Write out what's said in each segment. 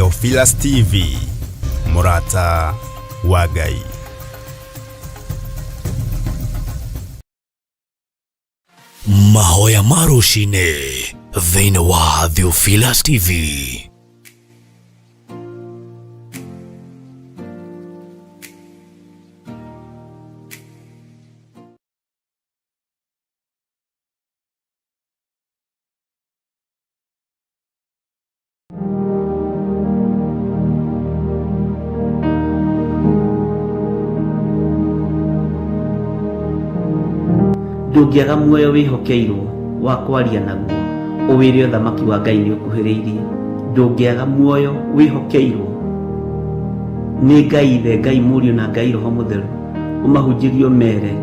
Theophilus TV, Murata wa Ngai. Mahoya ma rũcinĩ thĩinĩ wa Theophilus TV. Ndũngĩaga muoyo wĩhokeirwo wa kwaria naguo ũwĩre ũthamaki wa Ngai nĩ ũkuhĩrĩirie. Ndũngĩaga muoyo wĩhokeirwo nĩ Ngai Ithe, Ngai Mũriũ na Ngai Roho Mũtheru, ũmahunjĩrio mere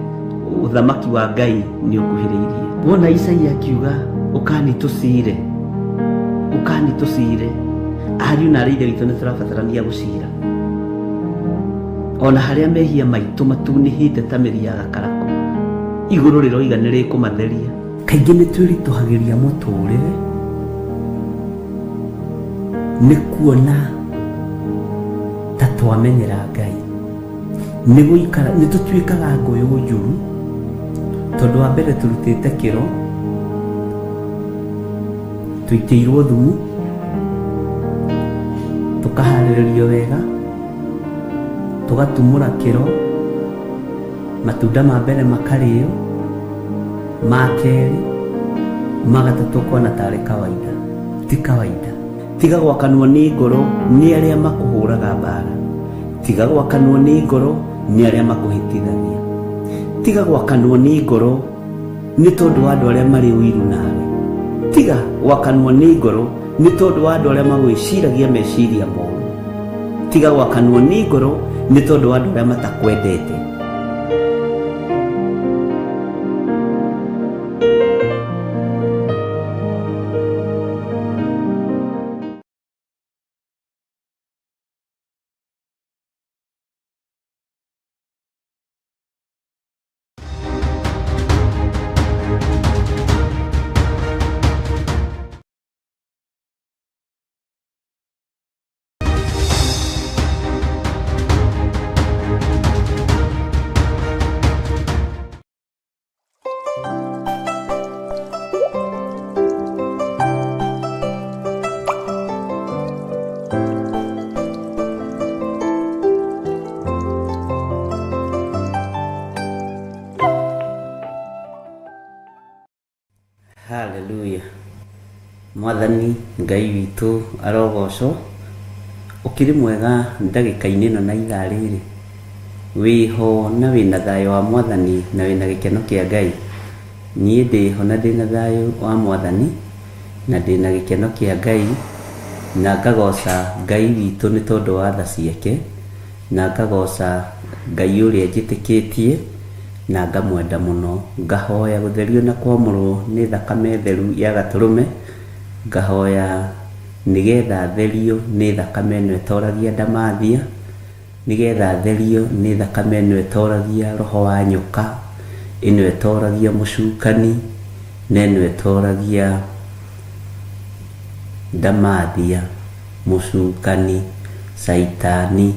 ũthamaki wa Ngai nĩ ũkuhĩrĩirie. Wona Isaia akiuga ũkani tũcire, ariũ na arĩithe witũ nĩ tũrabatarania gũcira. Ona harĩa mehia maitũ matunĩhĩte ta mĩri ya gakarakũ, igũrũ rĩroiga nĩ rĩkũmatheria. Kaingĩ nĩ twĩritũhagĩria mũtũrĩre nĩ kuona ta twamenyera Ngai, nĩ tũtuĩkaga ngũyũ njũru tondũ wa mbere tũrutĩte kĩro, tũitĩirwo thumu, tũkaharĩrĩrio wega, tũgatumũra kĩro, matunda ma mbere makarĩo, ma kerĩ, magatatũ kwana tarĩ kawaida. Ti kawaida. Tiga gwakanwo nĩ ngoro nĩ arĩa makũhũraga mbara. Tiga gwakanwo nĩ ngoro nĩ arĩa makũhĩtithagia. Tiga gwakanwo nĩ ngoro nĩ tondũ wa andũ arĩa marĩ ũiru nawe. Tiga gwakanwo nĩ ngoro nĩ tondũ wa andũ arĩa magwĩciragia meciria moru. Tiga gwakanwo nĩ ngoro nĩ tondũ wa andũ arĩa matakwendete. Hallelujah. Mwathani Ngai witũ arogocwo. Ũkĩrĩ mwega ndagĩka-inĩ ĩno na ithaa rĩrĩ, wĩho na wĩna thayũ wa Mwathani na wĩna gĩkeno kĩa Ngai. Niĩ ndĩho na ndĩna thayũ wa Mwathani na ndĩna gĩkeno kĩa Ngai, na ngagoca Ngai witũ nĩ tondũ wa tha ciake, na ngagoca Ngai ũrĩa njĩtĩkĩtie na ngamwenda mũno. Ngahoya gũtherio na kwamũrwo nĩ thakame theru ya Gatũrũme. Ngahoya nĩgetha therio nĩ thakame ĩno ĩtoragia ndamathia, nĩgetha therio nĩ thakame ĩno ĩtoragia roho wa nyoka, ĩno ĩtoragia mũcukani, na ĩno ĩtoragia ndamathia, mũcukani, saitani.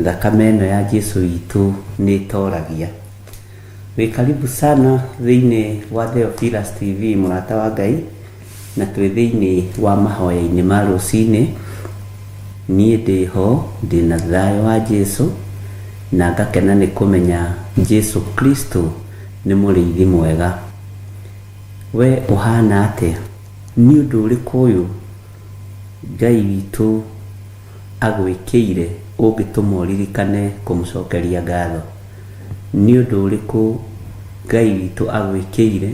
Thakame ĩno ya Jesũ witũ nĩ ĩtoragia. Wĩ karibu sana thĩinĩ wa Theophilus TV, mũrata wa Ngai, na twĩ thĩinĩ wa mahoya-inĩ ma rũcinĩ. Niĩ ndĩho ndĩna thayũ wa Jesũ, na ngakena nĩ kũmenya Jesũ Kristo nĩ mũrĩithi mwega. We ũhana atĩa? Nĩ ũndũ ũrĩkũ ũyũ Ngai witũ agwĩkĩire ũngĩtũma ũririkane kũmũcokeria ngatho? Nĩ ũndũ ũrĩkũ Ngai witũ agwĩkĩire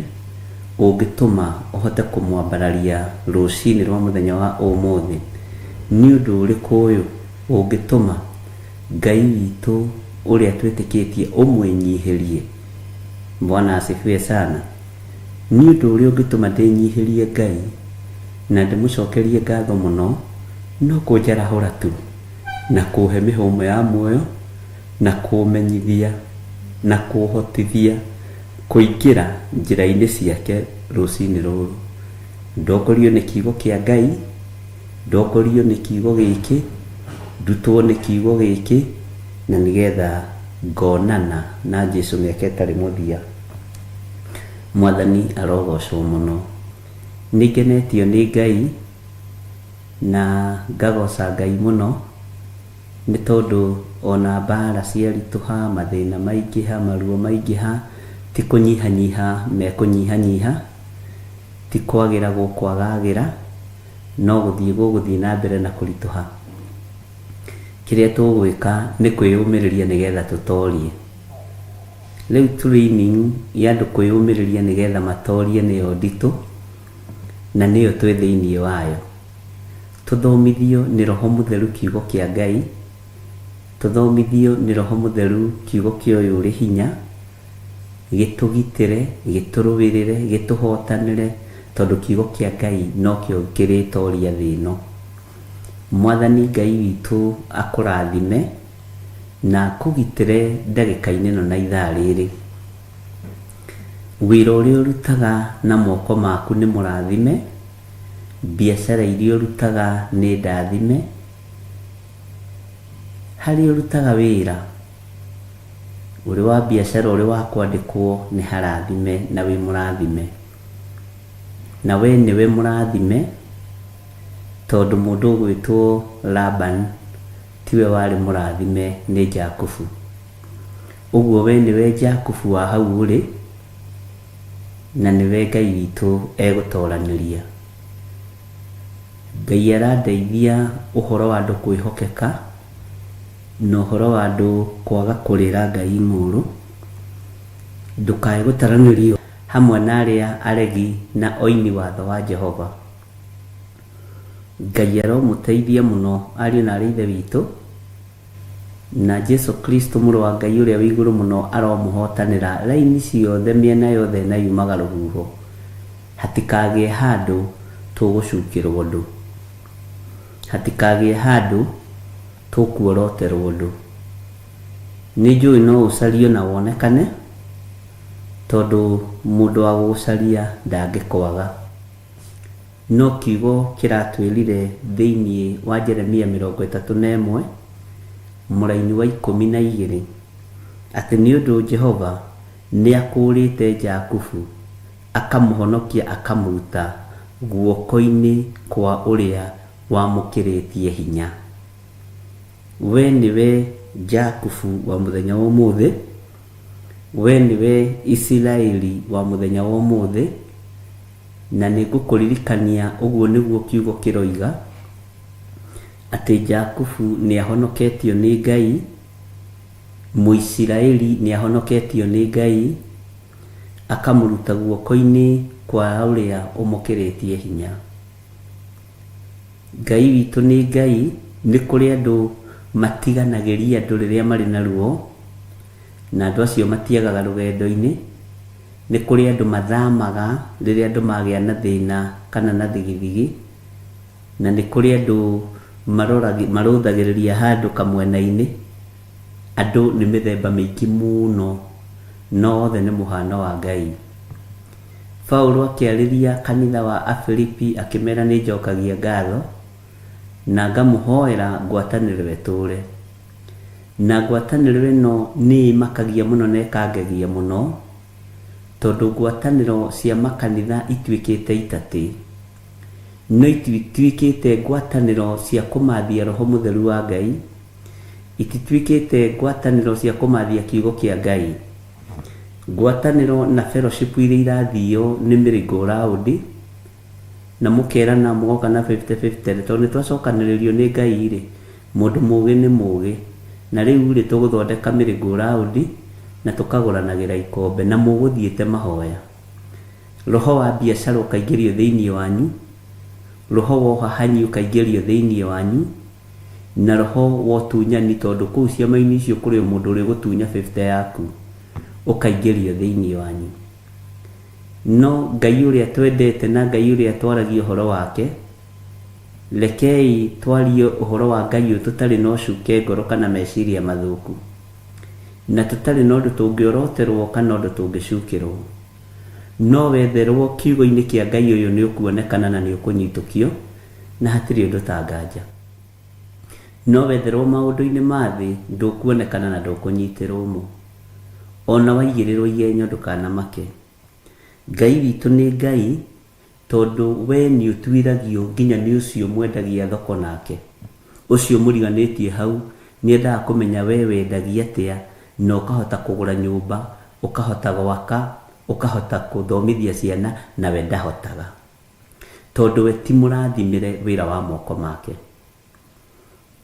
ũngĩtũma ũhote kũmwambararia rũcinĩ rwa mũthenya wa ũmũthĩ? Nĩ ũndũ ũrĩkũ ũyũ ũngĩtũma Ngai witũ ũrĩa twĩtĩkĩtie ũmwĩnyihĩrie? Bwana asifiwe sana. Nĩ ũndũ ũrĩa ũngĩtũma ndĩnyihĩrie Ngai na ndĩmũcokerie ngatho mũno, no kũnjarahũra tu na kũhe mĩhũmũ ya muoyo, na kũmenyithia na kũhotithia kũingĩra njĩra-inĩ ciake rũcinĩ rũrũ. Ndongorio nĩ kiugo kĩa Ngai, ndokorio nĩ kiugo gĩkĩ, ndutwo nĩ kiugo gĩkĩ, na nĩgetha ngonana na Jesũ mĩaka ĩtarĩ mũthia. Mwathani arogocwo mũno. Nĩngenetio nĩ Ngai na ngagoca Ngai mũno nĩ tondũ ona mbara ciaritũha, mathĩna maingĩha, maruo maingĩha, ti kũnyihanyiha mekũnyihanyiha, ti kwagĩra gũkwagagĩra, no gũthiĩ na mbere na kũritũha. Kĩrĩa tũgwĩka nĩ kwĩyũmĩrĩria nĩgetha tũtorie. Rĩu training ya andũ kwĩyũmĩrĩria nĩgetha matorie nĩyo nditũ, na nĩyo twĩ thĩinĩ wayo. Tũthomithio nĩ Roho Mũtheru kiugo kĩa Ngai, tũthomithio nĩ Roho Mũtheru kiugo kĩoyo ũrĩ hinya, gĩtũgitĩre, gĩtũrũĩrĩre, gĩtũhotanĩre, tondũ kiugo kĩa Ngai no kĩo kĩrĩtoria thĩ ĩno. Mwathani Ngai witũ akũrathime na akũgitĩre ndagĩka-inĩ ĩno na ithaa rĩrĩ. Wĩra ũrĩa ũrutaga na moko maku nĩ mũrathime, biacara iria ũrutaga nĩ ndathime, harĩa ũrutaga wĩra ũrĩ wa biacara, ũrĩ wa kwandĩkwo, nĩ harathime na wĩ mũrathime. Na we nĩwe mũrathime, tondũ mũndũ ũgwĩtwo Laban tiwe warĩ mũrathime, nĩ Jakubu. Ũguo we nĩwe Jakubu wa hau ũrĩ, na nĩwe Ngai witũ egũtoranĩria. Ngai arandeithia ũhoro wa andũ kwĩhokeka na ũhoro wa andũ kwaga kũrĩra Ngai ng'ũrũ, ndũkae gũtaranĩrio hamwe na arĩa aregi na oini watho wa Jehova. Ngai aromũteithia mũno ariũ na arĩ ithe witũ, na Jesũ Kristo mũrũ wa Ngai ũrĩa wĩ igũrũ mũno aromũhotanĩra raini ciothe, mĩena yothe na yumaga rũhuho. Hatikagĩe handũ tũgũcukĩrwo ũndũ, hatikagĩe handũ tũkuoroterwo ũndũ. Nĩ njũĩ no ũcario na wonekane, tondũ mũndũ wa gũcaria ndangĩkwaga. No kiugo kĩratwĩrire thĩinĩ wa Jeremia 31 mũraini wa 12 atĩ nĩ ũndũ Jehova nĩ akũrĩte Jakubu, akamũhonokia, akamũruta guoko-inĩ kwa ũrĩa wamũkĩrĩtie hinya. We nĩwe Jakubu wa mũthenya wa ũmũthĩ, we nĩwe Isiraeli wa mũthenya wa ũmũthĩ, na nĩngũkũririkania ũguo nĩguo kiugo kĩroiga atĩ Jakubu nĩ ahonoketio nĩ Ngai, Mũisiraeli nĩ ahonoketio nĩ Ngai, akamũruta guoko-inĩ kwa ũrĩa ũmũkĩrĩtie hinya. Ngai witũ nĩ Ngai. Nĩ kũrĩ andũ matiganagĩria andũ rĩrĩa marĩ na ruo, na andũ acio matiagaga rũgendo-inĩ. Nĩ kũrĩ andũ mathamaga rĩrĩa andũ magĩa na thĩna kana na thigithigi, na nĩ kũrĩ andũ marũthagĩrĩria handũ kamwena-inĩ. Andũ nĩ mĩthemba mĩingĩ mũno, no othe nĩ mũhano wa Ngai. Paulo akĩarĩria kanitha wa Afilipi akĩmera nĩ njokagia ngatho na ngamũhoera ngwatanĩro ĩtũre. Na ngwatanĩro ĩno nĩ makagia mũno na ĩkangegia mũno, tondũ ngwatanĩro cia makanitha ituĩkĩte itatĩ, no itituĩkĩte ngwatanĩro cia kũmathia Roho Mũtheru wa Ngai, itituĩkĩte ngwatanĩro cia kũmathia kiugo kĩa Ngai. Ngwatanĩro na fellowship iria irathio nĩ mĩringo raundi, na mũkerana mũgoka na 50-50, tondũ nĩ twacokanĩrĩrio nĩ Ngai rĩ, mũndũ mũgĩ nĩ mũgĩ, na rĩu rĩ tũgũthondeka mĩringo raundi na tũkagũranagĩra ikombe na mũgũthiĩte mahoya. Roho wa biacara ũkaingĩrio thĩinĩ wanyu, roho wa ũhahanyi ũkaingĩrio thĩinĩ wanyu, na roho wa ũtunyani, tondũ kũu ciama-inĩ icio kũrĩ mũndũ ũrĩ gũtunya 50 yaku, ũkaingĩrio thĩinĩ wanyu. No Ngai ũrĩa twendete na Ngai ũrĩa twaragia ũhoro wake, rekei twarie ũhoro wa Ngai ũyũ tũtarĩ na ũcuke ngoro kana meciria mathũku, na tũtarĩ na ũndũ tũngĩoroterwo kana ũndũ tũngĩcukĩrwo. No wetherwo kiugo-inĩ kĩa Ngai ũyũ nĩ ũkuonekana na nĩ ũkũnyitũkio, na hatirĩ ũndũ ta nganja. No wetherwo maũndũ-inĩ ma thĩ ndũkuonekana na ndũkũnyitĩrwo ũmũ. Ona waigĩrĩrwo igenyo ndũkanamake. Ngai witũ nĩ Ngai tondũ we nĩ ũtuiragio nginya nĩ ũcio mwendagia thoko nake. Ũcio mũriganĩtie hau nĩendaga kũmenya we wendagia atĩa, na ũkahota kũgũra nyũmba, ũkahota gwaka, ũkahota gũthomithia ciana, na we ndahotaga. Tondũ we ti mũrathimĩre wĩra wa moko make.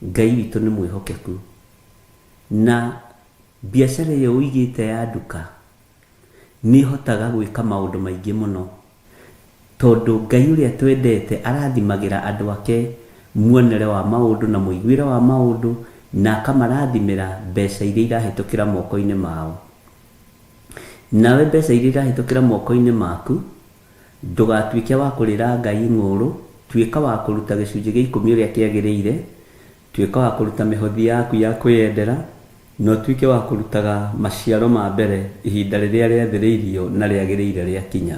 Ngai witũ nĩ mwĩhokeku. Na biacara ĩyo ũigĩte ya nduka nĩ hotaga gwĩka maũndũ maingĩ mũno. Tondũ Ngai ũrĩa twendete arathimagĩra andũ ake muonere wa maũndũ na mũiguĩre wa maũndũ, na akamarathimĩra mbeca iria irahĩtũkĩra moko-inĩ mao. Nawe mbeca iria irahĩtũkĩra moko-inĩ maku ndũgatuĩke wa kũrĩra Ngai ng'ũrũ. Tuĩka wa kũruta gĩcunjĩ gĩa 10 ũrĩa kĩagĩrĩire. Tuĩka wa kũruta mĩhothi yaku ya kwĩyendera, no tuĩke wa kũrutaga maciaro ma mbere ihinda rĩrĩa rĩathĩrĩirio na rĩagĩrĩire rĩakinya.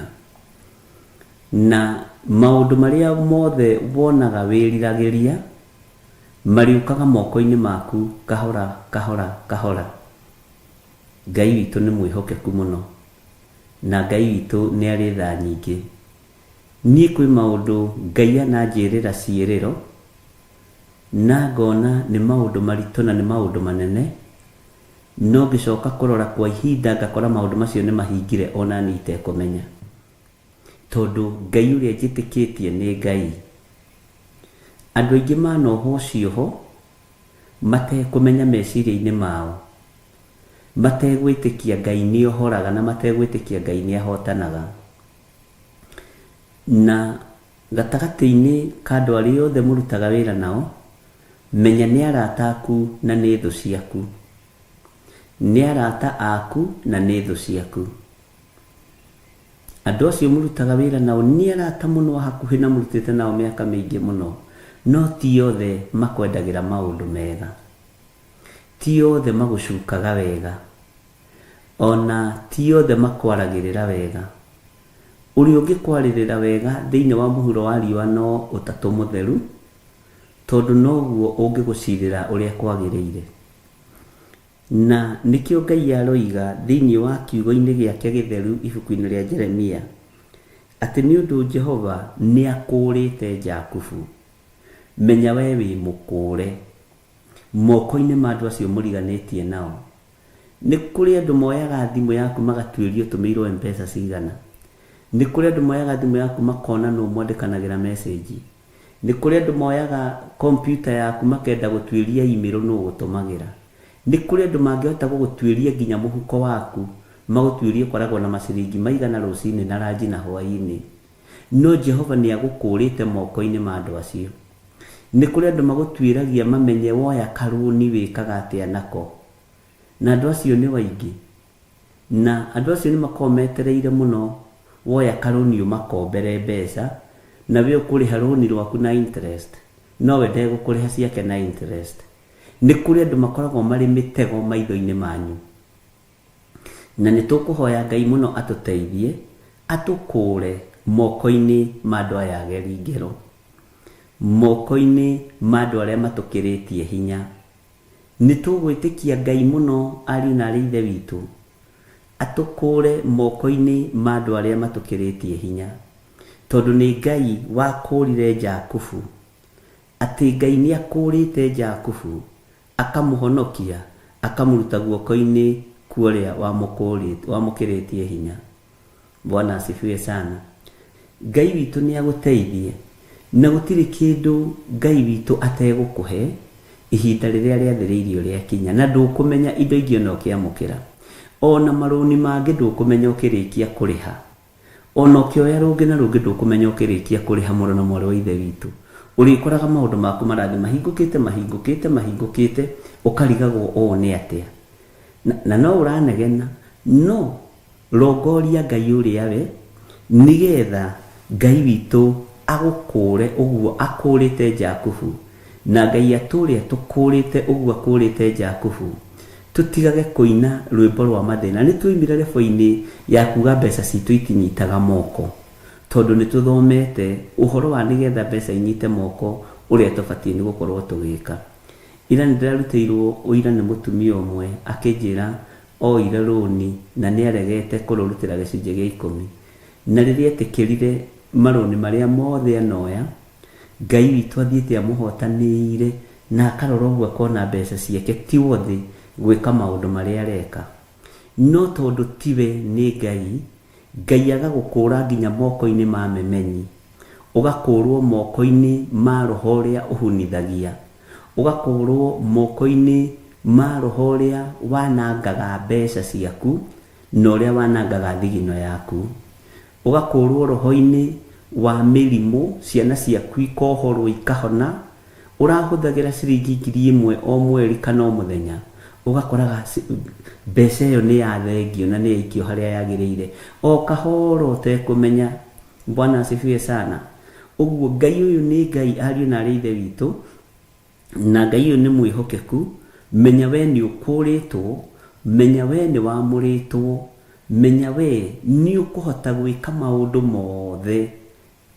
Na maũndũ marĩa mothe wonaga wĩriragĩria mariũkaga moko-inĩ maku kahora kahora kahora. Ngai witũ nĩ mwĩhokeku mũno, na Ngai witũ nĩ arĩ tha nyingĩ. Niĩ kwĩ maũndũ Ngai ananjĩrĩra ciĩrĩro na ngona nĩ maũndũ maritũ na nĩ maũndũ manene, no ngĩcoka kũrora kwa ihinda ngakora maũndũ macio nĩ mahingire ona niĩ itekũmenya. Tondũ Ngai ũrĩa njĩtĩkĩtie nĩ Ngai. Andũ aingĩ manohwo cioho matekũmenya meciria-inĩ mao, mategwĩtĩkia Ngai nĩ ohoraga na mategwĩtĩkia Ngai nĩ ahotanaga. Na gatagatĩ-inĩ ka andũ arĩa othe mũrutaga wĩra nao, menya nĩ arata aku na nĩ thũ ciaku. Nĩ arata aku na nĩ thũ ciaku. Andũ acio mũrutaga wĩra nao nĩ arata mũno hakuhĩ na mũrutĩte nao mĩaka mĩingĩ mũno, no ti othe makwendagĩra maũndũ mega. Ti othe magũcukaga wega, ona ti othe makwaragĩrĩra wega. Ũrĩa ũngĩkwarĩrĩra wega thĩinĩ wa mũhuro wa riũa no Ũtatũ Mũtheru, tondũ noguo ũngĩgũcirĩra ũrĩa kwagĩrĩire. Na nĩkĩo Ngai aroiga thĩinĩ wa kiugo-inĩ gĩake gĩtheru ibuku-inĩ rĩa Jeremia atĩ nĩ ũndũ Jehova nĩ akũrĩte Jakubu, menya we wĩ mũkũre moko-inĩ ma andũ acio mũriganĩtie nao. Nĩ kũrĩ andũ moyaga thimũ yaku magatuĩrio tũmĩirwo M-Pesa cigana. Nĩ kũrĩ andũ moyaga thimũ yaku makona nũ mwandĩkanagĩra message. Nĩ kũrĩ andũ moyaga kompyuta yaku makenda gũtuĩria email nũ gũtũmagĩra. Nĩ kũrĩ andũ mangĩhota gũgũtuĩria nginya mũhuko waku, magũtuĩrie koragwo na maciringi maigana rũcinĩ na ranji na hwaĩ-inĩ. No Jehova nĩ agũkũrĩte moko-inĩ ma andũ acio. Nĩ kũrĩ andũ magũtuĩragia mamenye woya karũni wĩkaga atĩa nako. Na andũ acio nĩ waingĩ. Na andũ acio nĩ makoragwo metereire mũno woya karũni ũmakombere mbeca, na we ũkũrĩha rũni rwaku na interest, no we ndegũkũrĩha ciake na interest. Nĩ kũrĩ andũ makoragwo marĩ mĩtego maitho-inĩ manyu. Na nĩ tũkũhoya Ngai mũno atũteithie, atũkũre moko-inĩ ma andũ aya ageri ngero, moko-inĩ ma andũ arĩa matũkĩrĩtie hinya. Nĩ tũgwĩtĩkia Ngai mũno ariũ na arĩ ithe witũ, atũkũre moko-inĩ ma andũ arĩa matũkĩrĩtie hinya. Tondũ nĩ Ngai wakũrire Jakubu, atĩ Ngai nĩ akũrĩte Jakubu, akamũhonokia, akamũruta guoko-inĩ kwa ũrĩa wamũkĩrĩtie hinya. Bwana asifiwe sana. Ngai witũ nĩ agũteithie, na gũtirĩ kĩndũ Ngai witũ ategũkũhe ihinda rĩrĩa rĩathĩrĩirio rĩakinya, na ndũkũmenya indo ingĩ ona ũkĩamũkĩra. Ona marũni mangĩ ndũkũmenya ũkĩrĩkia kũrĩha. Ona ũkĩoya rũngĩ na rũngĩ ndũkũmenya ũkĩrĩkia kũrĩha mũrũ na mwarĩ wa ithe witũ. Ũrĩkoraga maũndũ maku marathiĩ mahingũkĩte, ũkarigagwo ũũ nĩ atĩa. Na no ũranegena, no rongoria Ngai ũrĩa we, nĩgetha Ngai witũ agũkũre ũguo akũrĩte Jakubu, na Ngai atũrĩa tũkũrĩte ũguo akũrĩte Jakubu. Tũtigage kũina rwĩmbo rwa mathĩna. Nĩ tuoimire rebo-inĩ ya kuga mbeca citũ itinyitaga moko. tondu nituthomete uhoro wa nigetha mbeca inyite moko uria tubatie ni gukorwo tugika. Ira ndirarutiirwo uira ni mutumia umwe akinjira oire roni na ni aregete kururutira gicunjĩ gĩa 10, na riria etikirire maroni maria mothe anoya, Ngai witu athiite amuhotanĩire na akarora ũguo akona mbeca ciake ti wothe gwika maundu maria areka. No tondu tiwe ni Ngai agagukũra nginya moko-inĩ ma memenyi, ugakũrwo moko-inĩ ma roho ũrĩa ũhunithagia, ugakũrwo moko-inĩ ma roho ũrĩa wanangaga mbeca ciaku na ũrĩa wanangaga thigino yaku, ugakũrwo roho-inĩ wa mĩrimũ, ciana ciaku ikohorwo ikahona, ũrahũthagĩra ciringi 1,000 o mweri kana o mũthenya, ugakoraga mbeca ĩyo nĩ yathengio na nĩ yaikio harĩa yagĩrĩire o kahoro ũtekumenya. Bwana asifiwe sana. Ũguo Ngai ũyũ nĩ Ngai ariũ na ithe witũ, na Ngai ũyũ nĩ mwĩhokeku. Menya we nĩ ũkũrĩtwo, menya we nĩ wamũrĩtwo, menya we nĩ ũkũhota gwĩka maũndũ mothe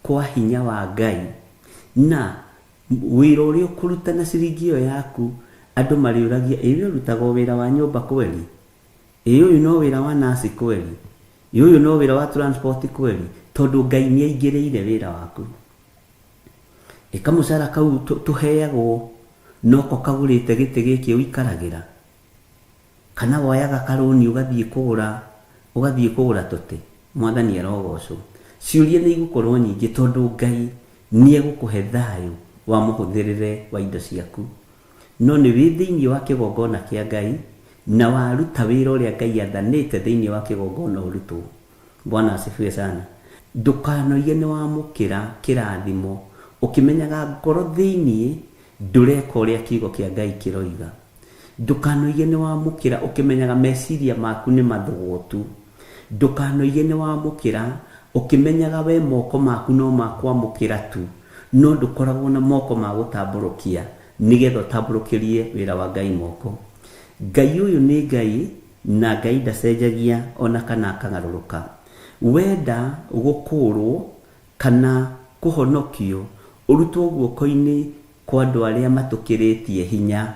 kwa hinya wa Ngai, na wĩra ũrĩa ũkũruta na ciringi ĩyo yaku andu mariuragia ĩwe ũrutaga wĩra wa nyũmba kweli, ũyũ no wĩra wa nasi kweli, ũyũ no wĩra wa transport kweli, tondu Ngai nĩ aingĩrĩire wĩra waku. Ikamucara kau tuheagwo noko kagurite gĩtĩ gĩkĩ ũikaragĩra, kana woyaga karũni ugathiĩ kũgũra tũtĩ. Mwathani arogocwo. Ciũria nĩ igũkorwo nyingĩ tondu Ngai nĩ egũkũhe thayũ wa mũhũthĩrĩre wa indo ciaku. No nĩ wĩ thĩinĩ wa kĩgongona kĩa Ngai na waruta wĩra ũrĩa Ngai athanĩte thĩinĩ wa kĩgongona ũrutwo. Bwana asifiwe sana. Ndukanoige nĩ wamũkĩra kĩrathimo ũkĩmenyaga ngoro thĩinĩ ndũreka ũrĩa kiugo kĩa Ngai kĩroiga. Ndukanoige nĩ wamũkĩra ũkĩmenyaga meciria maku nĩ mathũgũtu. Ndukanoige nĩ wamũkĩra ũkĩmenyaga we moko maku no makwamũkĩra tu, no ndũkoragwo na moko ma gũtambũrũkia nigetha ũtambũrũkĩrie wĩra wa Ngai moko. Ngai ũyũ nĩ Ngai na Ngai ndacenjagia ona kana akang'arũrũka. Wenda gũkũrwo kana kũhonokio ũrutwo guoko-inĩ kwa andũ arĩa matũkĩrĩtie hinya.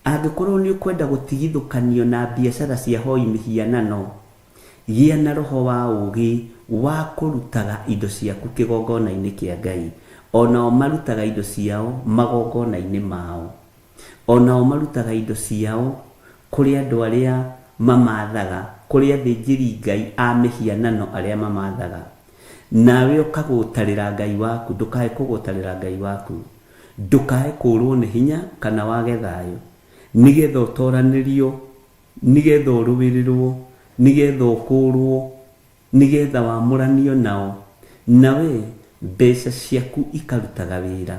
Angĩkorwo nĩ ũkwenda gũtigithũkanio na biacara cia hoi mĩhianano, gĩa na roho wa ũũgĩ wa kũrutaga indo ciaku kĩgongona-inĩ kĩa Ngai. Onao marutaga indo ciao magongona-inĩ mao, onao marutaga indo ciao kũrĩ andũ arĩa mamathaga, kũrĩ athĩnjĩri Ngai a mĩhianano arĩa mamathaga. Nawe ũkagũtarĩra Ngai waku, ndũkae kũgũtarĩra Ngai waku, ndũkae kũrwo nĩ hinya kana wage thayũ, nigetha ũtoranĩrio, nigetha ũrũwĩrĩrwo, nigetha ũkũrwo, nigetha wamũranio nao, nawe mbeca ciaku ikarutaga wĩra,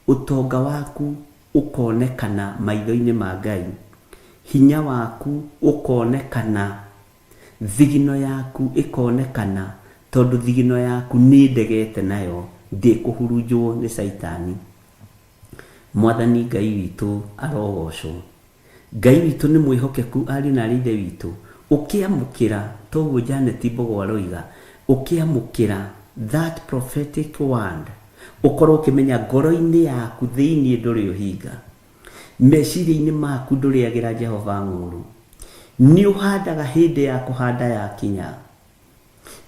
utonga waku ukonekana maitho-inĩ ma Ngai, hinya waku ukonekana, thigino yaku ikonekana, tondu thigino yaku nĩ ndegete nayo ndĩkũhurunjwo nĩ Saitani. Mwathani Ngai witũ arogocwo. Ngai witũ nĩ mwĩhokeku ariũ na ithe witũ. Ũkĩamũkĩra toguo Janet Mbogo aroiga, ũkĩamũkĩra that prophetic word, ukorwo ukimenya ngoro-inĩ yaku thĩinĩ ndũrĩ ũhinga, meciria-inĩ maku ndũrĩagĩra Jehova ng'ũrũ, nĩ ũhandaga hĩndĩ ya kũhanda yakinya,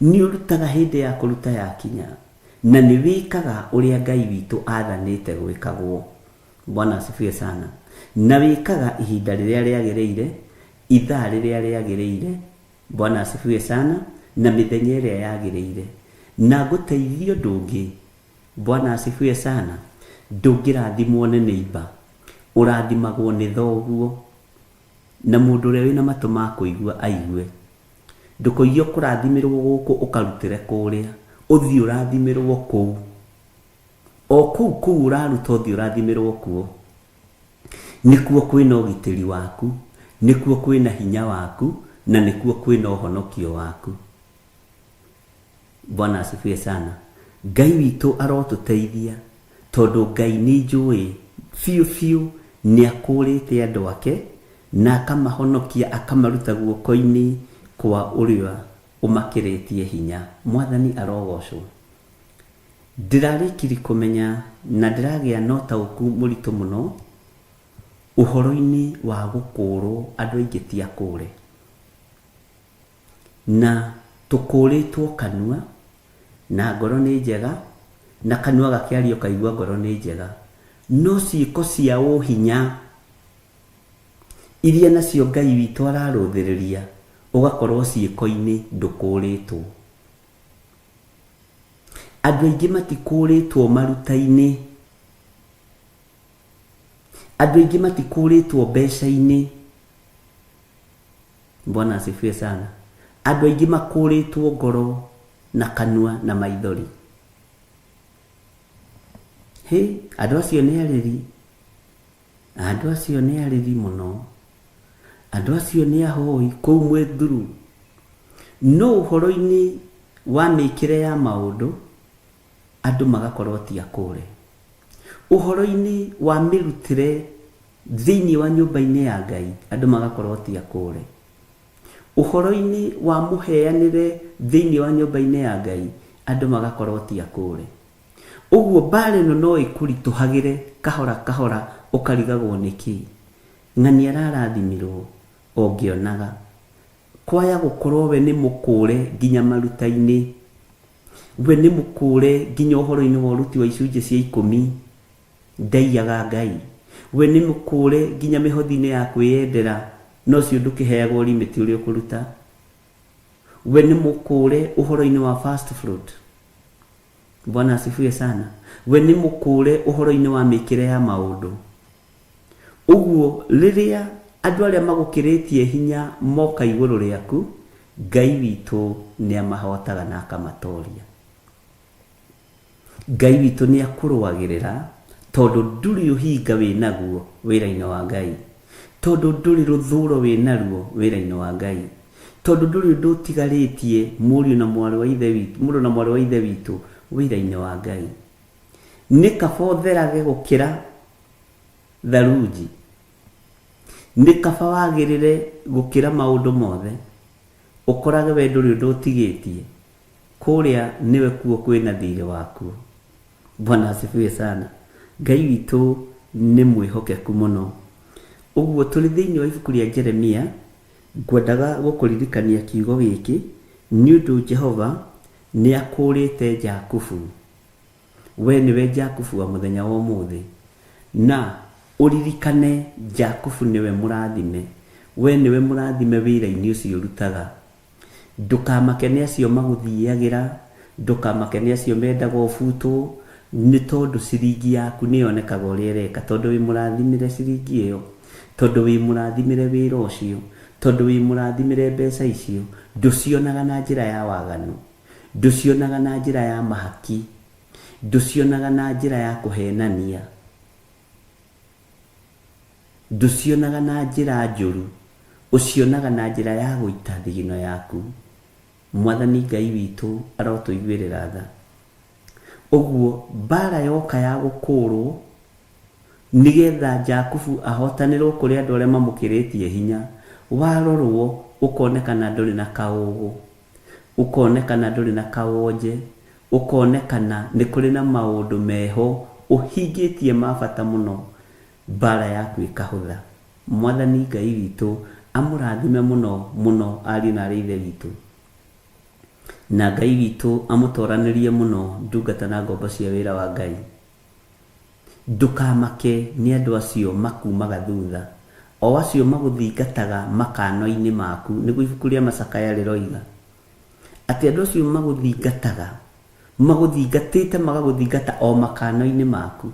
nĩ ũrutaga hĩndĩ ya kũruta yakinya, na nĩ wĩkaga ũrĩa Ngai witũ athanĩte gwĩkagwo. Bwana asifiwe sana. Na wĩkaga ihinda rĩrĩa rĩagĩrĩire, ithaa rĩrĩa rĩagĩrĩire. Bwana asifiwe sana. Na mĩthenya ĩrĩa yagĩrĩire. Na gũteithio ndũngĩ. Bwana asifiwe sana. Ndũngĩrathimwo nĩ neighbor, ũrathimagwo nĩ thoguo, na mũndũ ũrĩa wĩna matũ ma kũigua aigue. Ndũkũigua kũrathimirwo gũkũ ũkarutĩre kũrĩa, ũthiĩ ũrathimirwo kũu, o kũu ũraruta ũthiĩ ũrathimirwo kuo. Nĩkuo kwĩna ũgitĩri waku, nĩkuo kwĩna hinya waku, na nĩkuo kwĩna ũhonokio waku. Bwana asifiwe sana. Ngai witũ arotũteithia tondu Ngai nĩ njũĩ biũ nĩ akũrĩte andũ ake na akamahonokia akamaruta guoko-inĩ kwa ũrĩa umakĩrĩtie hinya. Mwathani arogocwo. Ndĩrarĩkiri kũmenya na ndĩragĩa na ũtaũku mũritũ mũno ũhoro-inĩ wa gũkũũrwo. Andũ aingĩ ti akũũre, na tũkũũrĩtwo kanua, na ngoro nĩ njega, na kanua gakĩaria ũkaigua ngoro nĩ njega, no ciĩko cia ũhinya iria nacio Ngai witũ ararũthĩrĩria ũgakorwo ciĩko-inĩ ndũkũũrĩtwo. Andũ aingĩ matikũũrĩtwo maruta-inĩ, andũ aingĩ matikũũrĩtwo mbeca-inĩ. Bwana asifiwe sana. Andũ aingĩ makũũrĩtwo ngoro na kanua na maithori. Andũ acio nĩ arĩri, andũ acio nĩ arĩri mũno, andũ acio nĩ ahoi kũu mwĩthuru. No ũhoro-inĩ wa mĩkĩre ya maũndũ andũ magakorwo ti akũũre. Ũhoro-inĩ wa mĩrutĩre thĩinĩ wa nyũmba-inĩ ya Ngai andũ magakorwo ti akũũre. Ũhoro-inĩ wa mũheanĩre thĩinĩ wa nyũmba-inĩ ya Ngai andũ magakorwo ti akũũre. Ũguo mbara ĩno no ĩkũritũhagĩre kahora kahora ũkarigagwo nĩkĩ. Ng'ani ararathimirwo ũngĩonaga. Kwaya gũkorwo we nĩ mũkũũre nginya maruta-inĩ, we nĩ mũkũũre nginya ũhoro-inĩ wa ũruti wa icunjĩ cia 10 ndaiyaga Ngai. We nĩ mũkũũre nginya mĩhothi-inĩ ya kwĩyendera, no cio ndũkĩheagwo limit ũrĩa ũkũruta. We nĩ mũkũũre ũhoro-inĩ wa fast food. Bwana asifiwe sana. We nĩ mũkũũre ũhoro-inĩ wa mĩkĩre ya maũndũ. Ũguo rĩrĩa andũ arĩa magũkĩrĩtie hinya moka igũrũ rĩaku, Ngai witũ nĩ amahotaga na akamatoria. Ngai witũ nĩ akũrũagĩrĩra tondũ ndũrĩ ũhinga wĩnaguo wĩra-inĩ wa Ngai, tondũ ndũrĩ rũthũũro wĩnaruo wĩra-inĩ wa Ngai, tondũ ndũrĩ ũndũ ũtigarĩtie mũriũ na mwarĩ wa ithe witũ, mũrũ na mwarĩ wa ithe witũ wĩra-inĩ wa Ngai. Nĩ kaba ũtherage gũkĩra tharunji, nĩ kaba wagĩrĩre gũkĩra maũndũ mothe, ũkorage we ndũrĩ ũndũ ũtigĩtie, kũrĩa nĩwe kuo kwĩna thirĩ waku. Bwana asifiwe sana. Ngai witũ nĩ mwĩhokeku mũno. Ũguo tũrĩ thĩinĩ wa ibuku rĩa Jeremia, ngwendaga gũkũririkania kiugo gĩkĩ nĩ ũndũ Jehova nĩ akũũrĩte Jakubu. We nĩwe Jakubu wa mũthenya wa ũmũthĩ, na ũririkane Jakubu nĩwe mũrathime. We nĩwe mũrathime wĩra-inĩ ũcio ũrutaga. Ndũkamake nĩ acio magũthiagĩra, ndũkamake nĩ acio mendaga ũbutwo, nĩ tondũ ciringi yaku nĩ yonekaga ũrĩa ĩreka, tondũ wĩ mũrathimire ciringi ĩyo, tondũ wĩ mũrathimire wĩra ũcio, tondũ wĩ mũrathimire mbeca icio. Ndũcionaga na njĩra ya waganu, ndũcionaga na njĩra ya mahaki, ndũcionaga na njĩra ya kũhenania, ndũcionaga na njĩra njũru, ũcionaga na njĩra ya gũita thigino yaku. Mwathani Ngai witũ arotũiguĩrĩra tha. Ũguo mbara yoka ya gũkũũrwo nĩgetha Jakubu ahotanĩrwo kũrĩ andũ arĩa mamũkĩrĩtie hinya, warorwo ũkonekana ndũrĩ na kaũgũ, ũkonekana ndũrĩ na kawonje, ũkonekana nĩ kũrĩ na maũndũ meho ũhingĩtie mabata mũno, mbara yaku ĩkahũtha. Mwathani Ngai witũ amũrathime mũno mũno ariũ na aarĩ a ithe witũ, na Ngai witũ amũtoranĩrie mũno ndungata na ngombo cia wĩra wa Ngai. Ndũkamake nĩ andũ acio makumaga thutha, o acio magũthingataga makano-inĩ maku. Nĩguo ibuku rĩa Macakaya rĩroiga atĩ andũ acio magũthingataga, magũthingatĩte magagũthingata o makano-inĩ maku,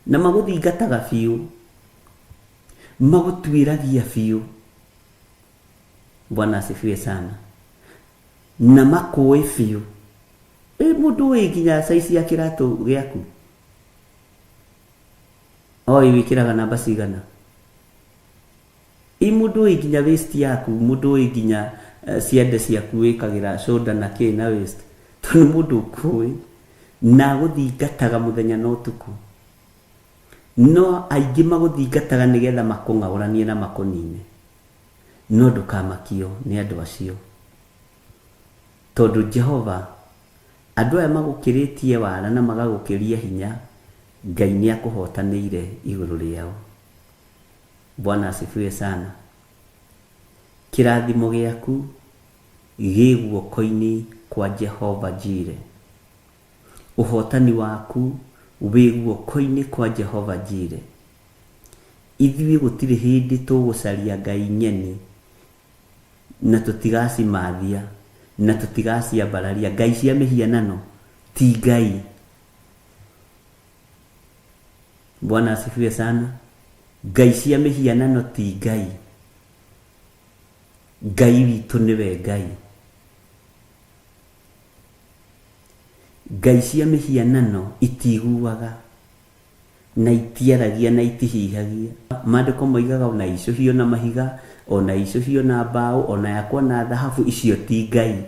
na magũthingataga biũ, magũtuĩragia biũ. Bwana asifiwe sana. Na makũĩ biũ. Mũndũ ũĩ nginya saizi ya kĩratũ gĩaku, oĩ wĩkĩraga namba cigana. Mũndũ ũĩ nginya waist yaku, mũndũ ũĩ nginya ciande ciaku wĩkagĩra shoulder na kĩ na waist, tondũ mũndũ ũkũĩ na gũthingataga mũthenya na ũtukũ. No aingĩ magũthingataga nĩgetha makũng'aũranie na makũnine, no ndũkamakio nĩ andũ acio. tondu Jehova andu aya magukiritie wara na magagukiria hinya Ngai ni akuhotanĩire iguru riao. Bwana asifiwe sana. Kirathimo giaku gi guoko-ini kwa Jehova Jire. Uhotani waku wi guoko-ini kwa Jehova Jire. Ithuĩ gũtirĩ hĩndĩ tũgũcaria Ngai nyeni na tũtigacimathia na tũtigaciambararia. Ngai cia mĩhianano ti Ngai. Bwana asifiwe sana. Ngai cia mĩhianano ti Ngai. Ngai witũ nĩwe Ngai. Ngai cia mĩhianano itiguaga na itiaragia na itihihagia. Maandĩko moigaga ona icũhio na mahiga, ona icũhio na mbaũ, ona yakwa na thahabu, icio ti Ngai.